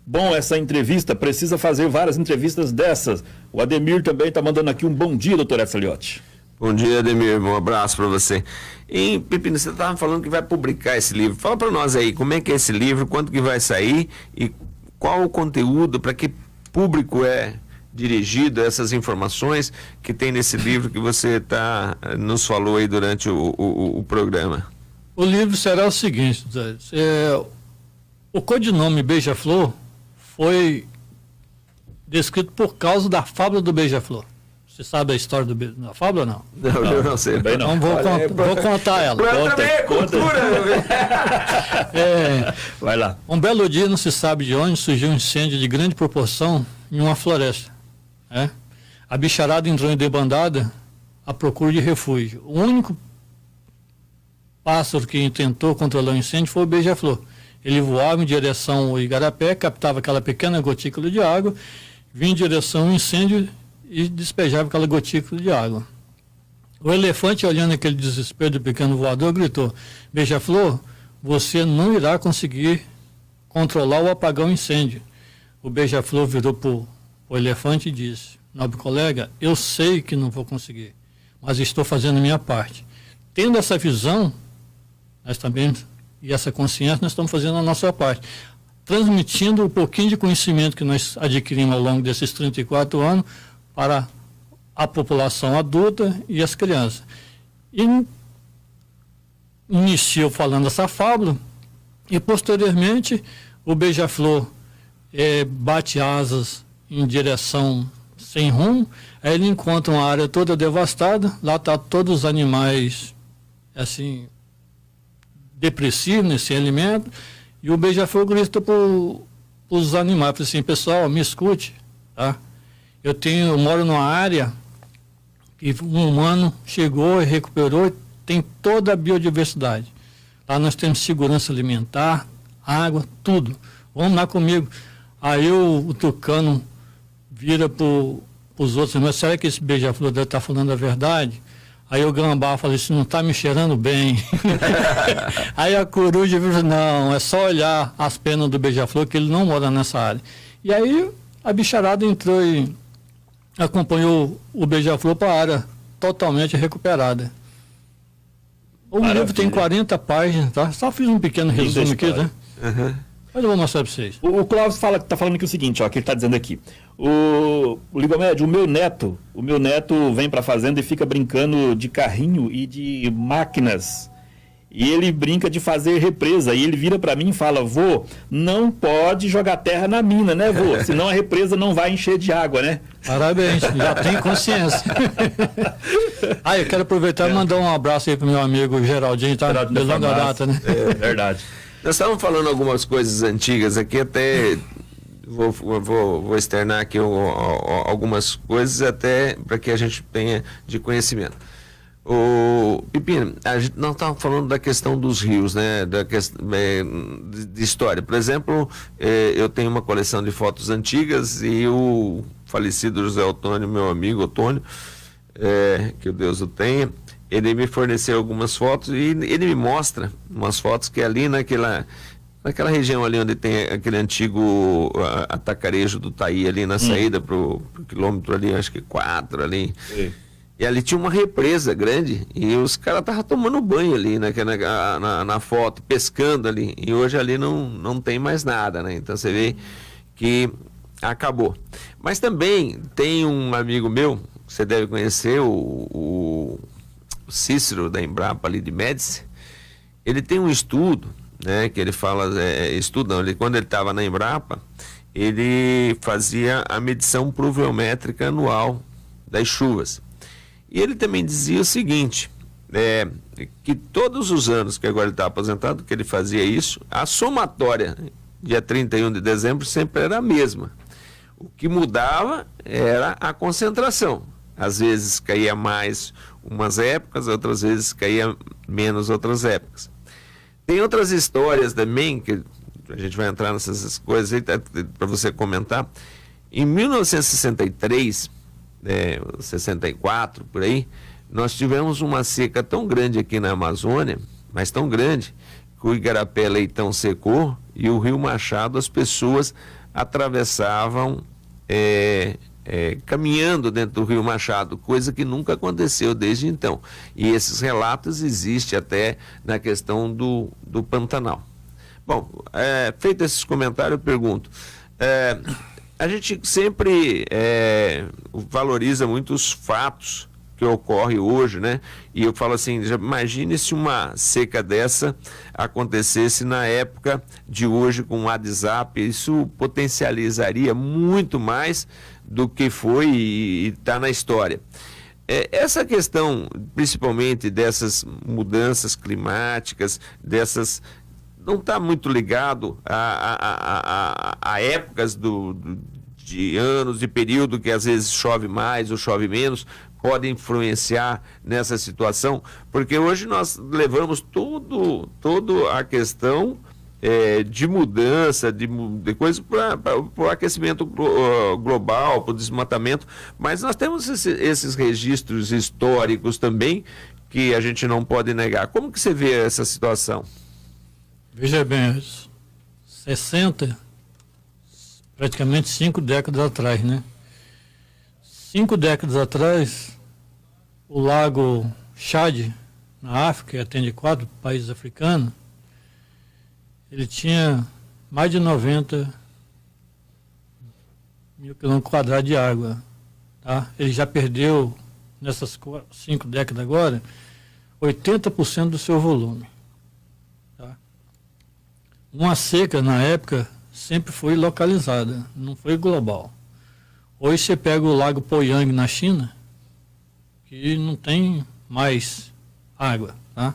bom essa entrevista, precisa fazer várias entrevistas dessas. O Ademir também está mandando aqui um bom dia, doutor Edson Saliotti. Bom dia, Ademir, um abraço para você. E, Pepino, você estava falando que vai publicar esse livro. Fala para nós aí, como é que é esse livro, quanto que vai sair e qual o conteúdo, para que público é dirigido essas informações que tem nesse livro que você nos falou aí durante o programa. O livro será o seguinte, o codinome Beija-Flor foi descrito por causa da fábula do Beija-Flor. Você sabe a história da fábula ou não? Não, eu não sei. Bem, não. Então vou contar ela. Vai lá. Um belo dia, não se sabe de onde, surgiu um incêndio de grande proporção em uma floresta. A bicharada entrou em debandada à procura de refúgio. O único pássaro que tentou controlar o incêndio foi o beija-flor. Ele voava em direção ao igarapé, captava aquela pequena gotícula de água, vinha em direção ao incêndio e despejava aquela gotícula de água. O elefante, olhando aquele desespero do pequeno voador, gritou: Beija-Flor, você não irá conseguir controlar ou apagar o incêndio. O Beija-Flor virou para o elefante e disse: nobre colega, eu sei que não vou conseguir, mas estou fazendo a minha parte. Tendo essa visão, nós também, e essa consciência, nós estamos fazendo a nossa parte, transmitindo um pouquinho de conhecimento que nós adquirimos ao longo desses 34 anos para a população adulta e as crianças. E iniciou falando essa fábula e, posteriormente, o beija-flor bate asas em direção sem rumo, aí ele encontra uma área toda devastada, lá estão todos os animais assim, depressivos, sem alimento, e o beija-flor grita para os animais, fala assim: pessoal, me escute, tá? Eu moro numa área que um humano chegou e recuperou, tem toda a biodiversidade. Lá nós temos segurança alimentar, água, tudo. Vamos lá comigo. Aí o tucano vira para os outros: mas será que esse beija-flor deve estar falando a verdade? Aí o gambá fala assim: não está me cheirando bem. Aí a coruja falou: não, é só olhar as penas do beija-flor que ele não mora nessa área. E aí a bicharada entrou em acompanhou o Beija-Flor para a área totalmente recuperada. O livro tem 40 páginas, tá? Só fiz um pequeno resumo aqui, né? Uhum. Mas eu vou mostrar para vocês. O Clóvis está falando aqui o seguinte, ó, que ele está dizendo aqui. O Ligomédio, o meu neto vem para a fazenda e fica brincando de carrinho e de máquinas. E ele brinca de fazer represa. E ele vira para mim e fala: vô, não pode jogar terra na mina, né, vô? Senão a represa não vai encher de água, né? Parabéns, já tem consciência. Eu quero aproveitar e mandar um abraço aí pro meu amigo Geraldinho, tá? De longa data, né? É verdade. Nós estávamos falando algumas coisas antigas aqui, até vou externar aqui algumas coisas até para que a gente tenha de conhecimento. O Pepino, nós estávamos falando da questão dos rios, né? De história. Por exemplo, eu tenho uma coleção de fotos antigas e o falecido José Otônio, meu amigo Otônio, que o Deus o tenha, ele me forneceu algumas fotos e ele me mostra umas fotos que ali naquela região ali onde tem aquele antigo atacarejo do Taí ali na saída pro quilômetro ali, acho que 4 ali. Sim. E ali tinha uma represa grande e os caras estavam tomando banho ali na foto, pescando ali. E hoje ali não tem mais nada, né? Então você vê que acabou. Mas também tem um amigo meu, você deve conhecer, o Cícero da Embrapa ali de Médici. Ele tem um estudo, né, que ele fala, quando ele estava na Embrapa, ele fazia a medição pluviométrica anual das chuvas. E ele também dizia o seguinte, que todos os anos que agora ele está aposentado, que ele fazia isso, a somatória, dia 31 de dezembro, sempre era a mesma. O que mudava era a concentração. Às vezes caía mais umas épocas, outras vezes caía menos outras épocas. Tem outras histórias também, que a gente vai entrar nessas coisas aí para você comentar. Em 1963, 64, por aí, nós tivemos uma seca tão grande aqui na Amazônia, mas tão grande, que o Igarapé Leitão secou e o Rio Machado, as pessoas atravessavam caminhando dentro do Rio Machado, coisa que nunca aconteceu desde então. E esses relatos existem até na questão do Pantanal. Bom, feito esses comentários, eu pergunto, a gente sempre valoriza muito os fatos que ocorrem hoje, né? E eu falo assim, imagine se uma seca dessa acontecesse na época de hoje com o WhatsApp, isso potencializaria muito mais do que foi e está na história. Essa questão, principalmente dessas mudanças climáticas, não está muito ligado a épocas de anos, de período que às vezes chove mais ou chove menos, pode influenciar nessa situação, porque hoje nós levamos toda a questão de mudança, de coisas para o aquecimento global, para o desmatamento, mas nós temos esses registros históricos também que a gente não pode negar. Como que você vê essa situação? Veja bem, 60, praticamente 5 décadas atrás, né? 5 décadas atrás, o lago Chad, na África, que atende 4 países africanos, ele tinha mais de 90 mil quilômetros quadrados de água. Tá? Ele já perdeu, nessas 5 décadas agora, 80% do seu volume. Tá? Uma seca, na época, sempre foi localizada, não foi global. Hoje você pega o lago Poyang na China, que não tem mais água. Tá?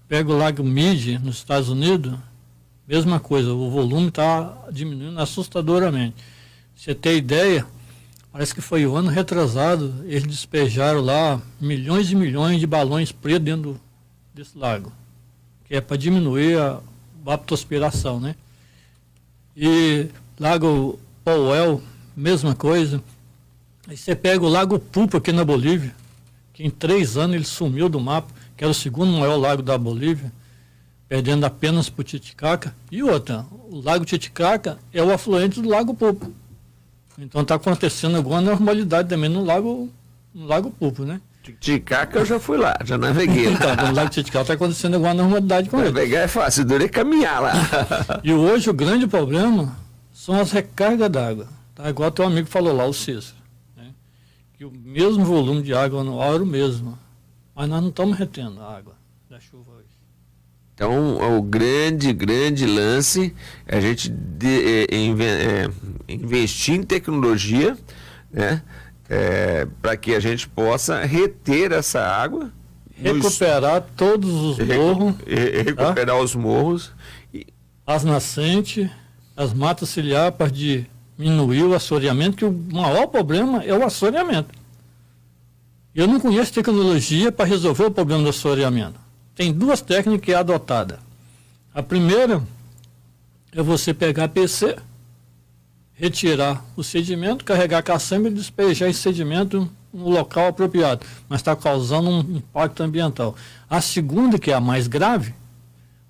Pega o lago Meade nos Estados Unidos, mesma coisa, o volume está diminuindo assustadoramente. Você tem ideia, parece que foi o ano retrasado, eles despejaram lá milhões e milhões de balões pretos dentro desse lago, que é para diminuir a vapotranspiração, né? E lago Powell, mesma coisa. Aí você pega o Lago Pulpo aqui na Bolívia, que em 3 anos ele sumiu do mapa, que era o segundo maior lago da Bolívia, perdendo apenas para o Titicaca. E outra, o Lago Titicaca é o afluente do Lago Pulpo. Então está acontecendo alguma normalidade também no Lago Pupo, né? Titicaca eu já fui lá, já naveguei lá. Então, no Lago Titicaca está acontecendo alguma normalidade com ele. Navegar é fácil, dura é caminhar lá. E hoje o grande problema são as recargas d'água. Tá? Igual teu amigo falou lá, o Cícero. Né? Que o mesmo volume de água anual era o mesmo. Mas nós não estamos retendo a água da chuva hoje. Então, o grande lance é a gente investir em tecnologia, né? Para que a gente possa reter essa água. Recuperar todos os morros. Recuperar os morros. As nascentes, as matas ciliares para diminuir o assoreamento, que o maior problema é o assoreamento. Eu não conheço tecnologia para resolver o problema do assoreamento. Tem 2 técnicas que é adotada. A primeira é você pegar PC, retirar o sedimento, carregar a caçamba e despejar esse sedimento no local apropriado, mas está causando um impacto ambiental. A segunda, que é a mais grave,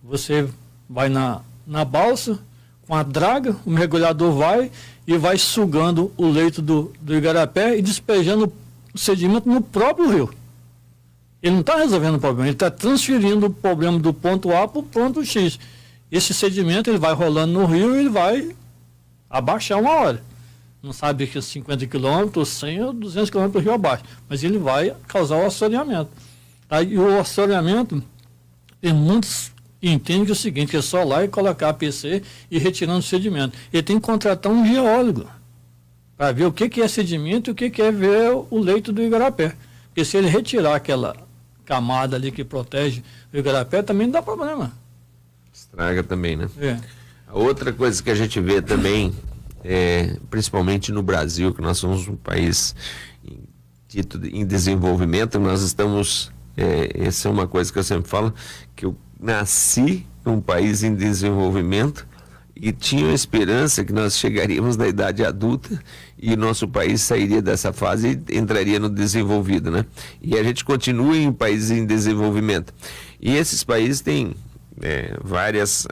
você vai na balsa, com a draga, o mergulhador vai sugando o leito do igarapé e despejando o sedimento no próprio rio. Ele não está resolvendo o problema, ele está transferindo o problema do ponto A para o ponto X. Esse sedimento ele vai rolando no rio e ele vai abaixar uma hora. Não sabe que 50 km, 100 ou 200 km do rio abaixo, mas ele vai causar o assoreamento. Tá? E o assoreamento, tem muitos que entendem que é o seguinte, que é só lá e colocar a PC e retirando o sedimento. Ele tem que contratar um geólogo para ver o que é sedimento e o que é ver o leito do igarapé. Porque se ele retirar aquela camada ali que protege o igarapé, também não dá problema. Estraga também, né? A outra coisa que a gente vê também, principalmente no Brasil, que nós somos um país dito em desenvolvimento, nós estamos, essa é uma coisa que eu sempre falo, que eu nasci num país em desenvolvimento e tinha a esperança que nós chegaríamos na idade adulta e o nosso país sairia dessa fase e entraria no desenvolvido, né? E a gente continua em países em desenvolvimento. E esses países têm várias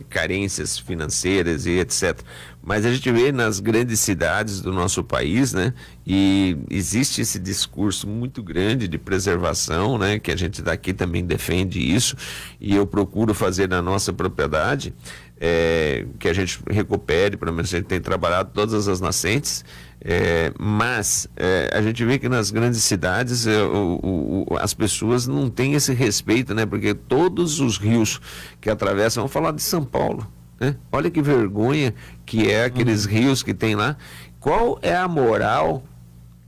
carências financeiras e etc. Mas a gente vê nas grandes cidades do nosso país, né? E existe esse discurso muito grande de preservação, né? Que a gente daqui também defende isso, e eu procuro fazer na nossa propriedade, que a gente recupere, pelo menos a gente tem trabalhado todas as nascentes, mas a gente vê que nas grandes cidades as pessoas não têm esse respeito, né? Porque todos os rios que atravessam, vamos falar de São Paulo, né? Olha que vergonha que é aqueles rios que tem lá. Qual é a moral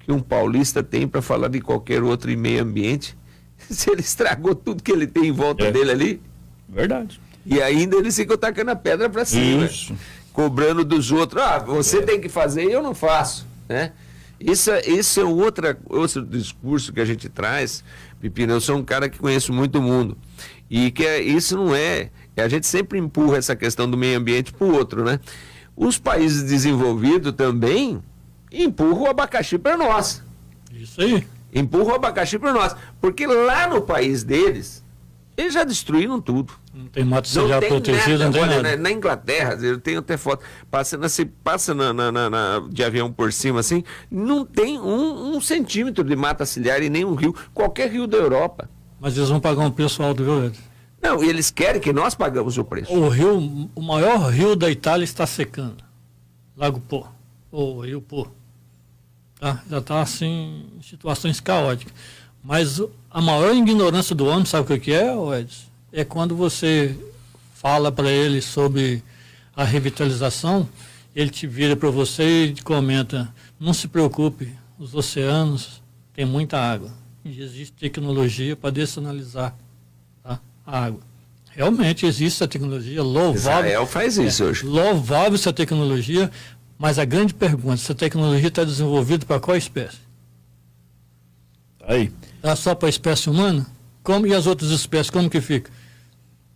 que um paulista tem para falar de qualquer outro em meio ambiente se ele estragou tudo que ele tem em volta dele ali? Verdade. E ainda eles ficam tacando a pedra para cima, Isso. cobrando dos outros. Você tem que fazer e eu não faço, né? Isso é outro discurso que a gente traz, Pepino. Eu sou um cara que conheço muito o mundo. E que isso não é... A gente sempre empurra essa questão do meio ambiente para o outro, né? Os países desenvolvidos também empurram o abacaxi para nós. Isso aí. Empurram o abacaxi para nós. Porque lá no país deles, eles já destruíram tudo. Não tem mato ciliar protegido, não tem nada. Na Inglaterra, eu tenho até foto, passa de avião por cima assim, não tem um centímetro de mata ciliar em nenhum rio, qualquer rio da Europa. Mas eles vão pagar um preço alto, viu, Ed? Não, e eles querem que nós pagamos o preço. O maior rio da Itália está secando. Lago Po, ou Rio Po. Tá? Já está assim, em situações caóticas. Mas a maior ignorância do homem, sabe o que é, Edson? É quando você fala para ele sobre a revitalização, ele te vira para você e comenta, não se preocupe, os oceanos têm muita água. E existe tecnologia para dessanalizar a água. Realmente existe a tecnologia, louvável. Israel faz isso hoje. Louvável essa tecnologia, mas a grande pergunta, essa tecnologia está desenvolvida para qual espécie? Aí. Tá só para a espécie humana? Como e as outras espécies, como que fica?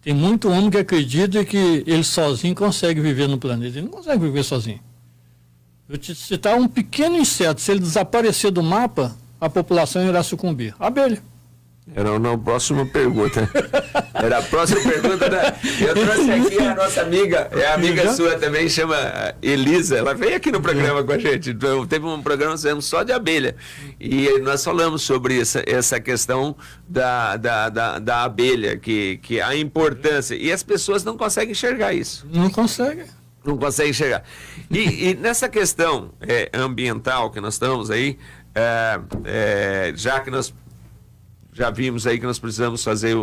Tem muito homem que acredita que ele sozinho consegue viver no planeta. Ele não consegue viver sozinho. Eu te citar um pequeno inseto, se ele desaparecer do mapa, a população irá sucumbir. A abelha. Era a próxima pergunta. Era a próxima pergunta. Eu trouxe aqui a nossa amiga, amiga sua também, chama Elisa. Ela veio aqui no programa com a gente. Então, teve um programa só de abelha. E nós falamos sobre essa questão da abelha, que a importância. E as pessoas não conseguem enxergar isso. Não conseguem. Não conseguem enxergar. E nessa questão ambiental que nós estamos aí, já que nós já vimos aí que nós precisamos fazer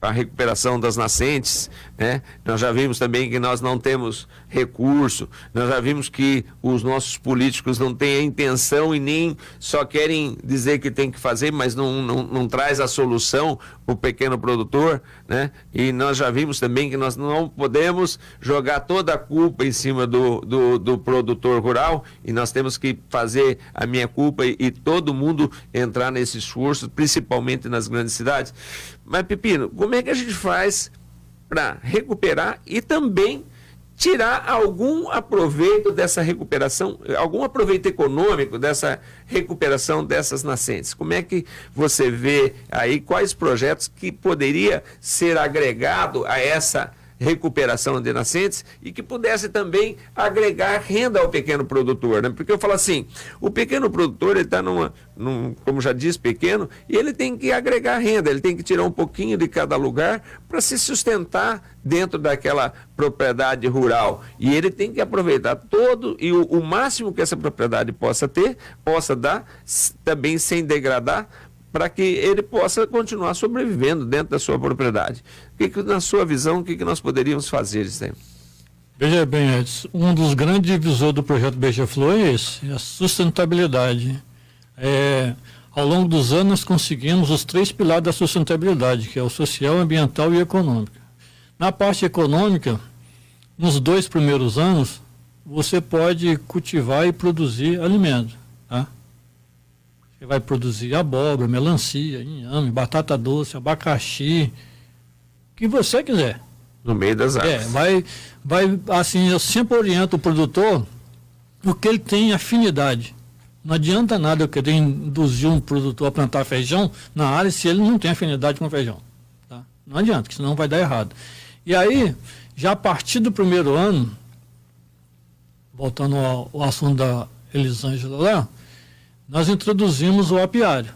a recuperação das nascentes, né? Nós já vimos também que nós não temos recurso, nós já vimos que os nossos políticos não têm a intenção e nem só querem dizer que tem que fazer, mas não traz a solução para o pequeno produtor, né? E nós já vimos também que nós não podemos jogar toda a culpa em cima do produtor rural, e nós temos que fazer a minha culpa e todo mundo entrar nesse esforço, principalmente nas grandes cidades. Mas, Pepino, como é que a gente faz para recuperar e também tirar algum aproveito dessa recuperação, algum aproveito econômico dessa recuperação dessas nascentes? Como é que você vê aí quais projetos que poderia ser agregado a essa recuperação de nascentes e que pudesse também agregar renda ao pequeno produtor, né? Porque eu falo assim, o pequeno produtor, ele está como já disse, pequeno, e ele tem que agregar renda, ele tem que tirar um pouquinho de cada lugar para se sustentar dentro daquela propriedade rural, e ele tem que aproveitar todo e o máximo que essa propriedade possa dar, também sem degradar, para que ele possa continuar sobrevivendo dentro da sua propriedade. Na sua visão, o que nós poderíamos fazer, Gisele? Veja bem, Edson, um dos grandes divisores do projeto Beija-Flor é esse, a sustentabilidade. Ao longo dos anos, nós conseguimos os 3 pilares da sustentabilidade, que é o social, ambiental e econômico. Na parte econômica, nos 2 primeiros anos, você pode cultivar e produzir alimentos, tá? Você vai produzir abóbora, melancia, inhame, batata doce, abacaxi, o que você quiser. No meio das árvores. Assim, eu sempre oriento o produtor o que ele tem afinidade. Não adianta nada eu querer induzir um produtor a plantar feijão na área se ele não tem afinidade com feijão. Tá? Não adianta, porque senão vai dar errado. E aí, já a partir do primeiro ano, voltando ao assunto da Elisângela lá, nós introduzimos o apiário,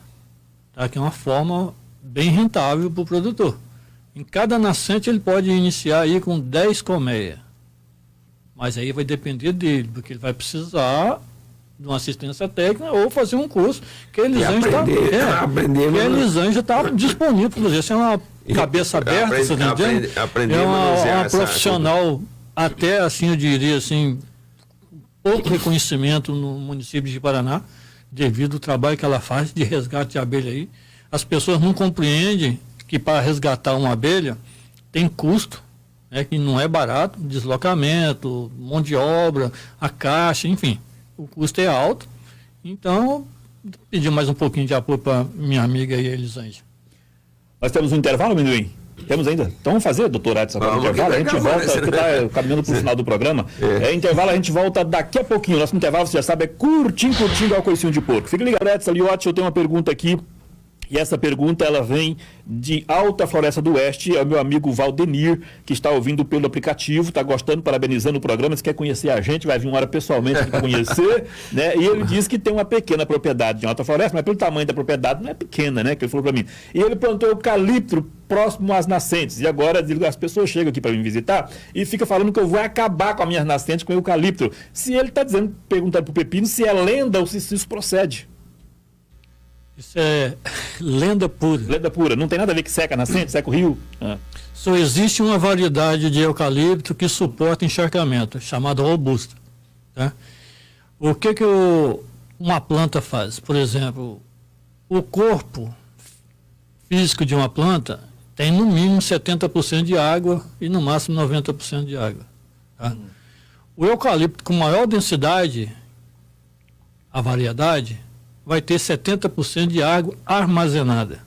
tá? Que é uma forma bem rentável para o produtor. Em cada nascente ele pode iniciar aí com 10 colmeias, mas aí vai depender dele, porque ele vai precisar de uma assistência técnica ou fazer um curso que a Elisângela está disponível para você. Você é uma cabeça aberta, você está entendendo? É uma profissional, até assim eu diria assim, pouco reconhecimento no município de Paraná, devido ao trabalho que ela faz de resgate de abelha aí. As pessoas não compreendem que para resgatar uma abelha tem custo, né, que não é barato, deslocamento, mão de obra, a caixa, enfim, o custo é alto. Então, pedi mais um pouquinho de apoio para minha amiga aí, Elisângela. Nós temos um intervalo, Amendoim? Temos ainda? Então vamos fazer, doutor Edson, agora intervalo, a gente volta, que está caminhando para o final do programa. Intervalo, a gente volta daqui a pouquinho. Nosso intervalo, você já sabe, é curtinho, igual coicinho de porco. Fica ligado, Edson Liotti, eu tenho uma pergunta aqui. E essa pergunta, ela vem de Alta Floresta do Oeste, é o meu amigo Valdenir, que está ouvindo pelo aplicativo, está gostando, parabenizando o programa, se quer conhecer a gente, vai vir uma hora pessoalmente para conhecer, né? E ele diz que tem uma pequena propriedade de Alta Floresta, mas pelo tamanho da propriedade não é pequena, né? Que ele falou para mim. E ele plantou eucalipto próximo às nascentes, e agora as pessoas chegam aqui para me visitar e ficam falando que eu vou acabar com as minhas nascentes com eucalipto. Se ele está dizendo, perguntando para o Pepino se é lenda ou se isso procede. Isso é lenda pura. Lenda pura. Não tem nada a ver que seca a nascente, seca o rio? Só existe uma variedade de eucalipto que suporta encharcamento, chamada robusta. Tá? O que uma planta faz? Por exemplo, o corpo físico de uma planta tem no mínimo 70% de água e no máximo 90% de água. Tá? O eucalipto com maior densidade, a variedade, vai ter 70% de água armazenada.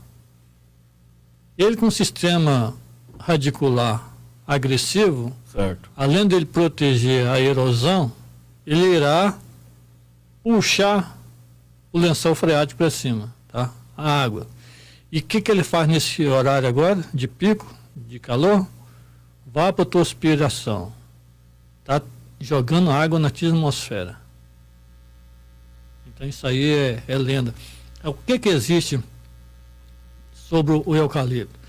Ele com sistema radicular agressivo, certo, além dele proteger a erosão, ele irá puxar o lençol freático para cima, tá? A água. E o que ele faz nesse horário agora, de pico, de calor? Evapotranspiração. Está jogando água na atmosfera. Então isso aí é lenda. O que existe sobre o eucalipto?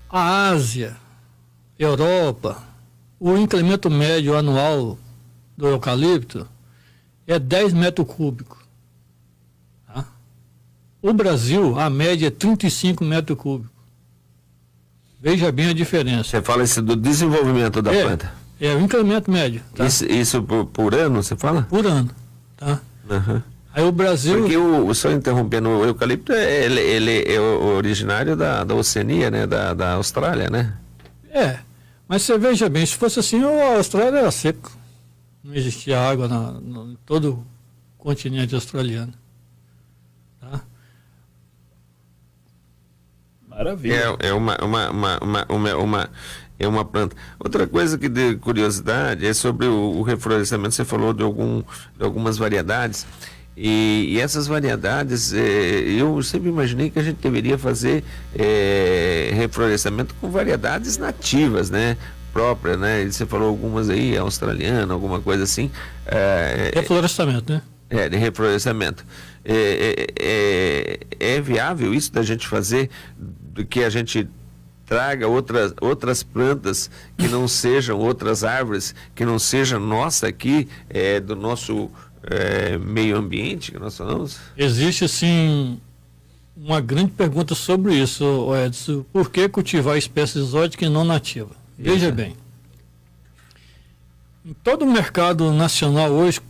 A Ásia, Europa, o incremento médio anual do eucalipto é 10 metros cúbicos. Tá? O Brasil, a média é 35 metros cúbicos. Veja bem a diferença. Você fala isso do desenvolvimento da planta. É o incremento médio. Tá? Isso por ano, você fala? Por ano. Tá? Uhum. Aí o Brasil... Porque, só interrompendo, o eucalipto, ele é originário da Oceania, né? Da Austrália, né? Mas você veja bem, se fosse assim, a Austrália era seco. Não existia água em todo o continente australiano. Tá? Maravilha. É uma planta. Outra coisa que de curiosidade é sobre o reflorestamento. Você falou de algumas variedades. E essas variedades, eu sempre imaginei que a gente deveria fazer reflorestamento com variedades nativas, né? Próprias, né? Você falou algumas aí, australiana, alguma coisa assim. Reflorestamento, né? De reflorestamento. É viável isso da gente fazer, que a gente traga outras plantas que não sejam outras árvores, que não sejam nossa aqui, do nosso meio ambiente que nós falamos? Existe, sim, uma grande pergunta sobre isso, Edson. Por que cultivar espécie exótica e não nativa? Veja bem. Em todo o mercado nacional hoje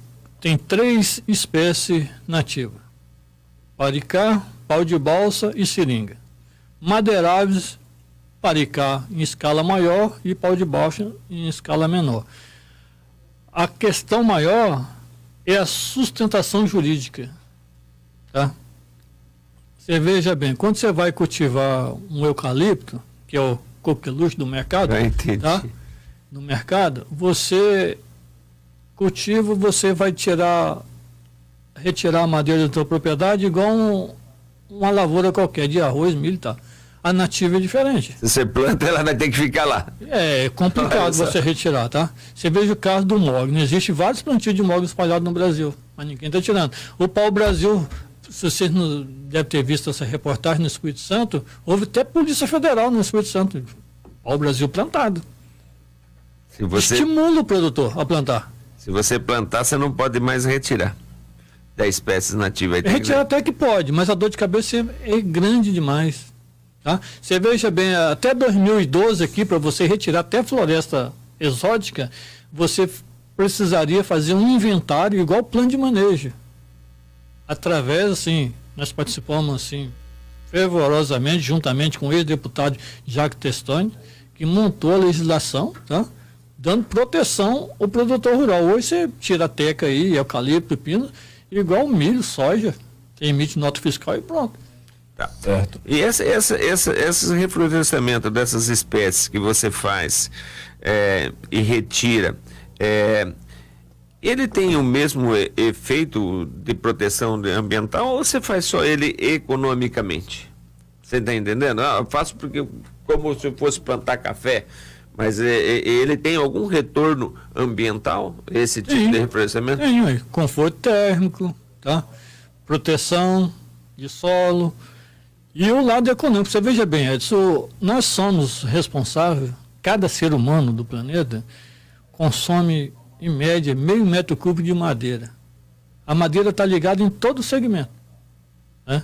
tem 3 espécies nativas. Paricá, pau de balsa e seringa. Madeiráveis, paricá em escala maior e pau de balsa em escala menor. A questão maior é a sustentação jurídica. Tá? Você veja bem, quando você vai cultivar um eucalipto, que é o coqueluche do mercado, tá? No mercado, você cultiva, você vai retirar a madeira da sua propriedade igual uma lavoura qualquer, de arroz, milho, tá? A nativa é diferente. Se você planta, ela vai ter que ficar lá. É complicado você retirar, tá? Você veja o caso do mogno. Existem vários plantios de mogno espalhados no Brasil, mas ninguém está tirando. O pau-brasil, se vocês não devem ter visto essa reportagem no Espírito Santo, houve até Polícia Federal no Espírito Santo. Pau-brasil plantado. Estimula o produtor a plantar. Se você plantar, você não pode mais retirar da espécies nativas. Retirar até que pode, mas a dor de cabeça é grande demais. Tá? Você veja bem, até 2012 aqui, para você retirar até floresta exótica, você precisaria fazer um inventário igual plano de manejo. Através, assim, nós participamos, assim, fervorosamente, juntamente com o ex-deputado Jacques Testoni, que montou a legislação, tá? Dando proteção ao produtor rural. Hoje você tira a teca aí, eucalipto, pepino, igual milho, soja, tem emite nota fiscal e pronto. Tá. Certo. E esse reflorestamento dessas espécies que você faz e retira, ele tem o mesmo efeito de proteção ambiental ou você faz só ele economicamente? Você está entendendo? Eu faço porque como se fosse plantar café, mas ele tem algum retorno ambiental, esse tipo de reflorestamento? Tem, conforto térmico, tá? Proteção de solo. E o lado econômico, você veja bem, Edson, nós somos responsáveis, cada ser humano do planeta consome, em média, 0,5 metro cúbico de madeira. A madeira está ligada em todo o segmento. Né?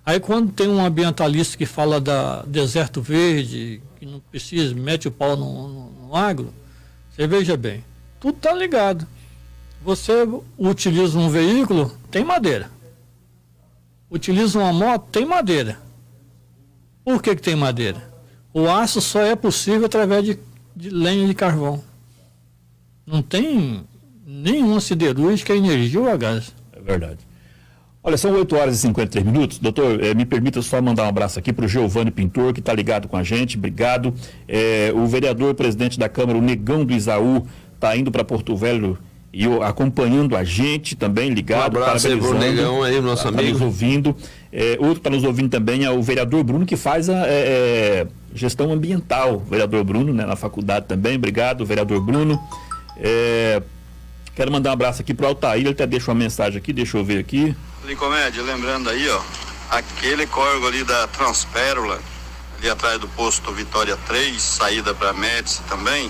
Aí quando tem um ambientalista que fala da deserto verde, que não precisa, mete o pau no agro, você veja bem, tudo está ligado. Você utiliza um veículo, tem madeira. Utiliza uma moto, tem madeira. Por que tem madeira? O aço só é possível através de lenha de carvão. Não tem nenhuma siderúrgica, energia ou a gás. É verdade. Olha, são 8h53. Doutor, me permita só mandar um abraço aqui para o Giovanni Pintor, que está ligado com a gente. Obrigado. O vereador presidente da Câmara, o Negão do Isaú, está indo para Porto Velho e acompanhando a gente também, ligado, um abraço aí pro Negão aí, nosso amigo. Nos ouvindo. Outro que está nos ouvindo também é o vereador Bruno, que faz a gestão ambiental. O vereador Bruno, né, na faculdade também. Obrigado, vereador Bruno. Quero mandar um abraço aqui pro Altair, ele até deixa uma mensagem aqui, deixa eu ver aqui. Licomédia, lembrando aí, ó, aquele córrego ali da Transpérola, ali atrás do posto Vitória 3, saída para Médici também,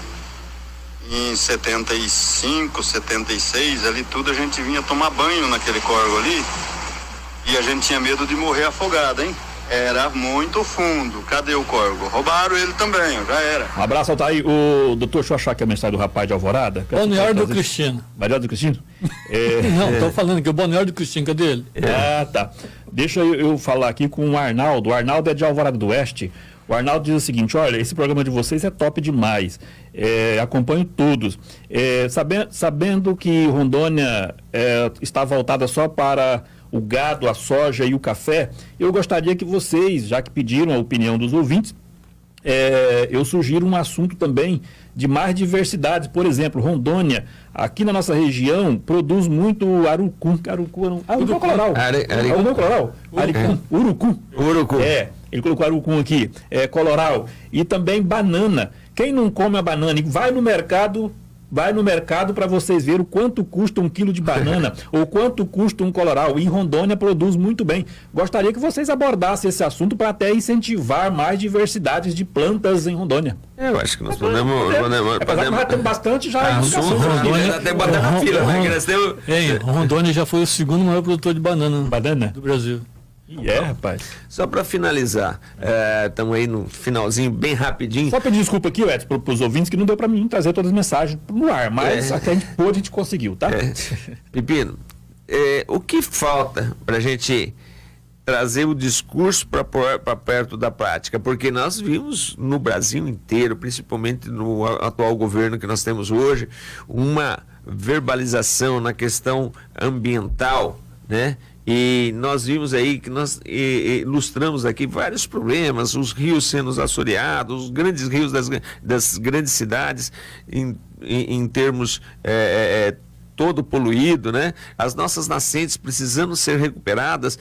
em 75, 76, ali tudo a gente vinha tomar banho naquele córrego ali e a gente tinha medo de morrer afogado, hein? Era muito fundo. Cadê o córrego? Roubaram ele também, já era. Um abraço, Altair. O doutor, deixa eu achar aqui a mensagem do rapaz de Alvorada. Balneário do Cristino. Balneário do Cristino? Não, estou falando que o Balneário do Cristino, cadê ele? Tá. Deixa eu falar aqui com o Arnaldo. O Arnaldo é de Alvorada do Oeste. O Arnaldo diz o seguinte: olha, esse programa de vocês é top demais. Acompanho todos. Sabendo que Rondônia está voltada só para o gado, a soja e o café, eu gostaria que vocês, já que pediram a opinião dos ouvintes, eu sugiro um assunto também de mais diversidade. Por exemplo, Rondônia, aqui na nossa região, produz muito urucum coloral. Urucum. Ele colocou urucum aqui, coloral. E também banana. Quem não come a banana, vai no mercado para vocês verem o quanto custa 1 quilo de banana ou quanto custa um coloral. E Rondônia produz muito bem. Gostaria que vocês abordassem esse assunto para até incentivar mais diversidades de plantas em Rondônia. Eu acho que nós podemos... Já temos bastante já. Rondônia até botar na fila, né? Rondônia já foi o segundo maior produtor de banana do Brasil. Rapaz. Só para finalizar, estamos aí no finalzinho, bem rapidinho. Só pedir desculpa aqui, Edson, para os ouvintes, que não deu para mim trazer todas as mensagens no ar, mas até a gente pôde, a gente conseguiu, tá? Pepino, o que falta para a gente trazer o discurso para perto da prática? Porque nós vimos no Brasil inteiro, principalmente no atual governo que nós temos hoje, uma verbalização na questão ambiental, né? E nós vimos aí que nós ilustramos aqui vários problemas, os rios sendo assoreados, os grandes rios das grandes cidades em termos todo poluído, né? As nossas nascentes precisando ser recuperadas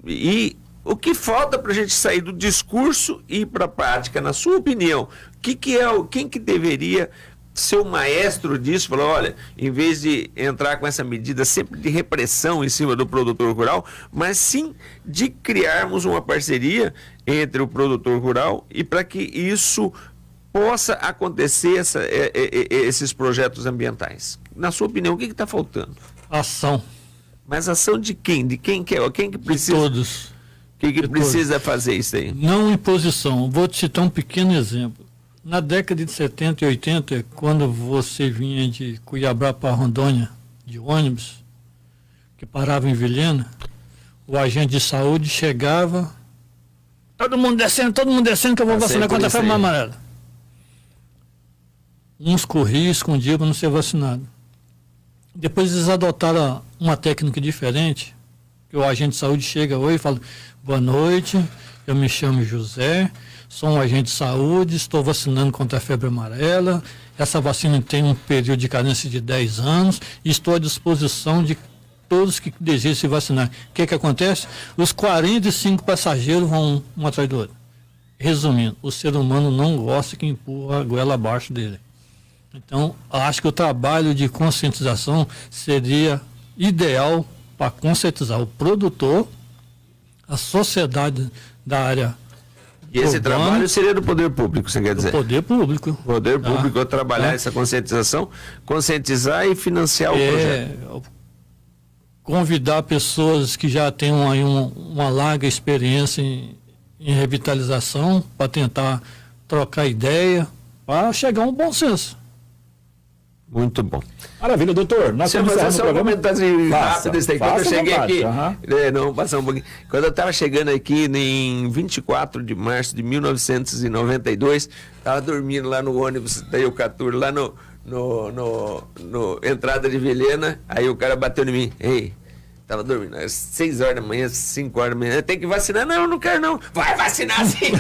e o que falta para a gente sair do discurso e ir para a prática, na sua opinião, quem que deveria ser o maestro disso? Falou, olha, em vez de entrar com essa medida sempre de repressão em cima do produtor rural, mas sim de criarmos uma parceria entre o produtor rural e para que isso possa acontecer, esses projetos ambientais. Na sua opinião, o que está faltando? Ação. Mas ação de quem? De quem que é? Quem que precisa? De todos. Quem que precisa fazer isso aí? Não imposição. Vou te citar um pequeno exemplo. Na década de 70 e 80, quando você vinha de Cuiabá para Rondônia, de ônibus, que parava em Vilhena, o agente de saúde chegava, todo mundo descendo que eu vou vacinar contra a febre amarela. Uns corriam, escondiam para não ser vacinado. Depois eles adotaram uma técnica diferente, que o agente de saúde chega hoje e fala, boa noite, eu me chamo José, sou um agente de saúde, estou vacinando contra a febre amarela, essa vacina tem um período de carência de 10 anos e estou à disposição de todos que desejam se vacinar. O que acontece? Os 45 passageiros vão um atrás do outro. Resumindo, o ser humano não gosta que empurra a goela abaixo dele. Então, acho que o trabalho de conscientização seria ideal para conscientizar o produtor, a sociedade da área. E esse trabalho seria do poder público, você quer dizer? Do poder público. O poder público trabalhar essa conscientização, conscientizar e financiar o projeto. Convidar pessoas que já tenham aí uma larga experiência em revitalização para tentar trocar ideia, para chegar a um bom senso. Muito bom. Maravilha, doutor. Nós vamos fazer só um comentário rápido desse aí. Quando eu cheguei aqui, não, passar um pouquinho. Quando eu estava chegando aqui em 24 de março de 1992, estava dormindo lá no ônibus da Eucatur, lá no entrada de Vilhena, aí o cara bateu em mim. Ei, tava dormindo, às 6 horas da manhã, 5 horas da manhã, tem que vacinar? Não, não quero não. Vai vacinar sim!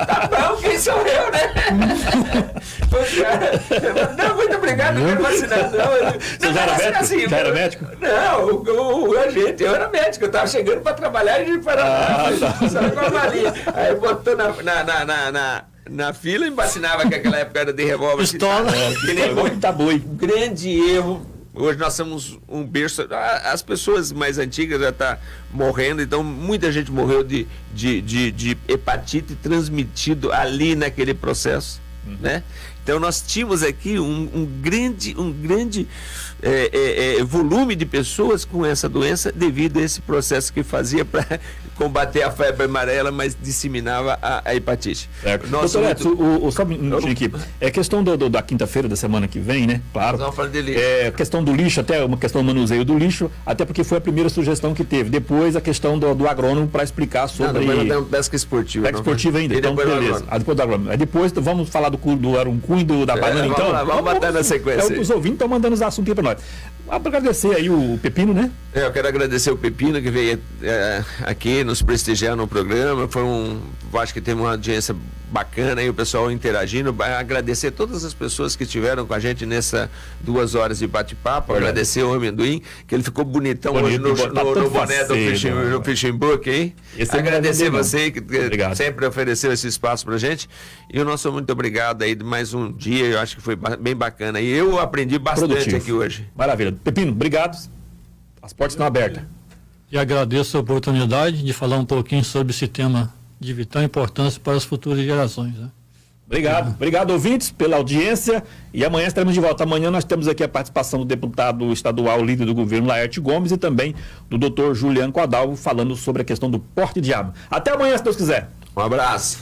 Tá bom, quem sou eu, né? O cara, não, muito obrigado, não quero vacinar, não. Você já era médico? Assim, já era médico? Não, o agente, eu era médico, eu estava chegando para trabalhar em Paraná, só com a malinha. Aí botou na fila e vacinava, que aquela época era de revólver. Pistola. Grande erro. Hoje nós somos um berço. As pessoas mais antigas já estão morrendo, então muita gente morreu de hepatite transmitido ali naquele processo, né? Então nós tínhamos aqui um grande volume de pessoas com essa doença devido a esse processo que fazia para combater a febre amarela, mas disseminava a hepatite. Doutor Edson, só um minutinho aqui. É questão da quinta-feira da semana que vem, né? Claro. Vamos falar de lixo. Questão do lixo, até uma questão do manuseio do lixo, até porque foi a primeira sugestão que teve. Depois a questão do agrônomo para explicar sobre... Não tem pesca esportiva. Pesca esportiva ainda, então beleza. Depois do agrônomo. Depois vamos falar do Aruncum e da banana, então? Vamos bater na sequência. Os ouvintes estão mandando os assuntos aqui para nós. Agradecer aí o Pepino, né? Eu quero agradecer o Pepino que veio aqui nos prestigiar no programa. Acho que teve uma audiência bacana aí, o pessoal interagindo. Agradecer todas as pessoas que estiveram com a gente nessa 2 horas de bate-papo. Agradecer o Amendoim, que ele ficou bonitão hoje no boné do Fishing Book, hein? Agradecer você que sempre ofereceu esse espaço pra gente. E o nosso muito obrigado aí de mais um dia. Eu acho que foi bem bacana. E eu aprendi bastante aqui hoje. Maravilha. Pepino, obrigado. As portas estão abertas. E agradeço a oportunidade de falar um pouquinho sobre esse tema de vital importância para as futuras gerações, né? Obrigado. Obrigado, ouvintes, pela audiência. E amanhã estaremos de volta. Amanhã nós temos aqui a participação do deputado estadual, líder do governo, Laerte Gomes, e também do doutor Juliano Quadalvo, falando sobre a questão do porte de arma. Até amanhã, se Deus quiser. Um abraço.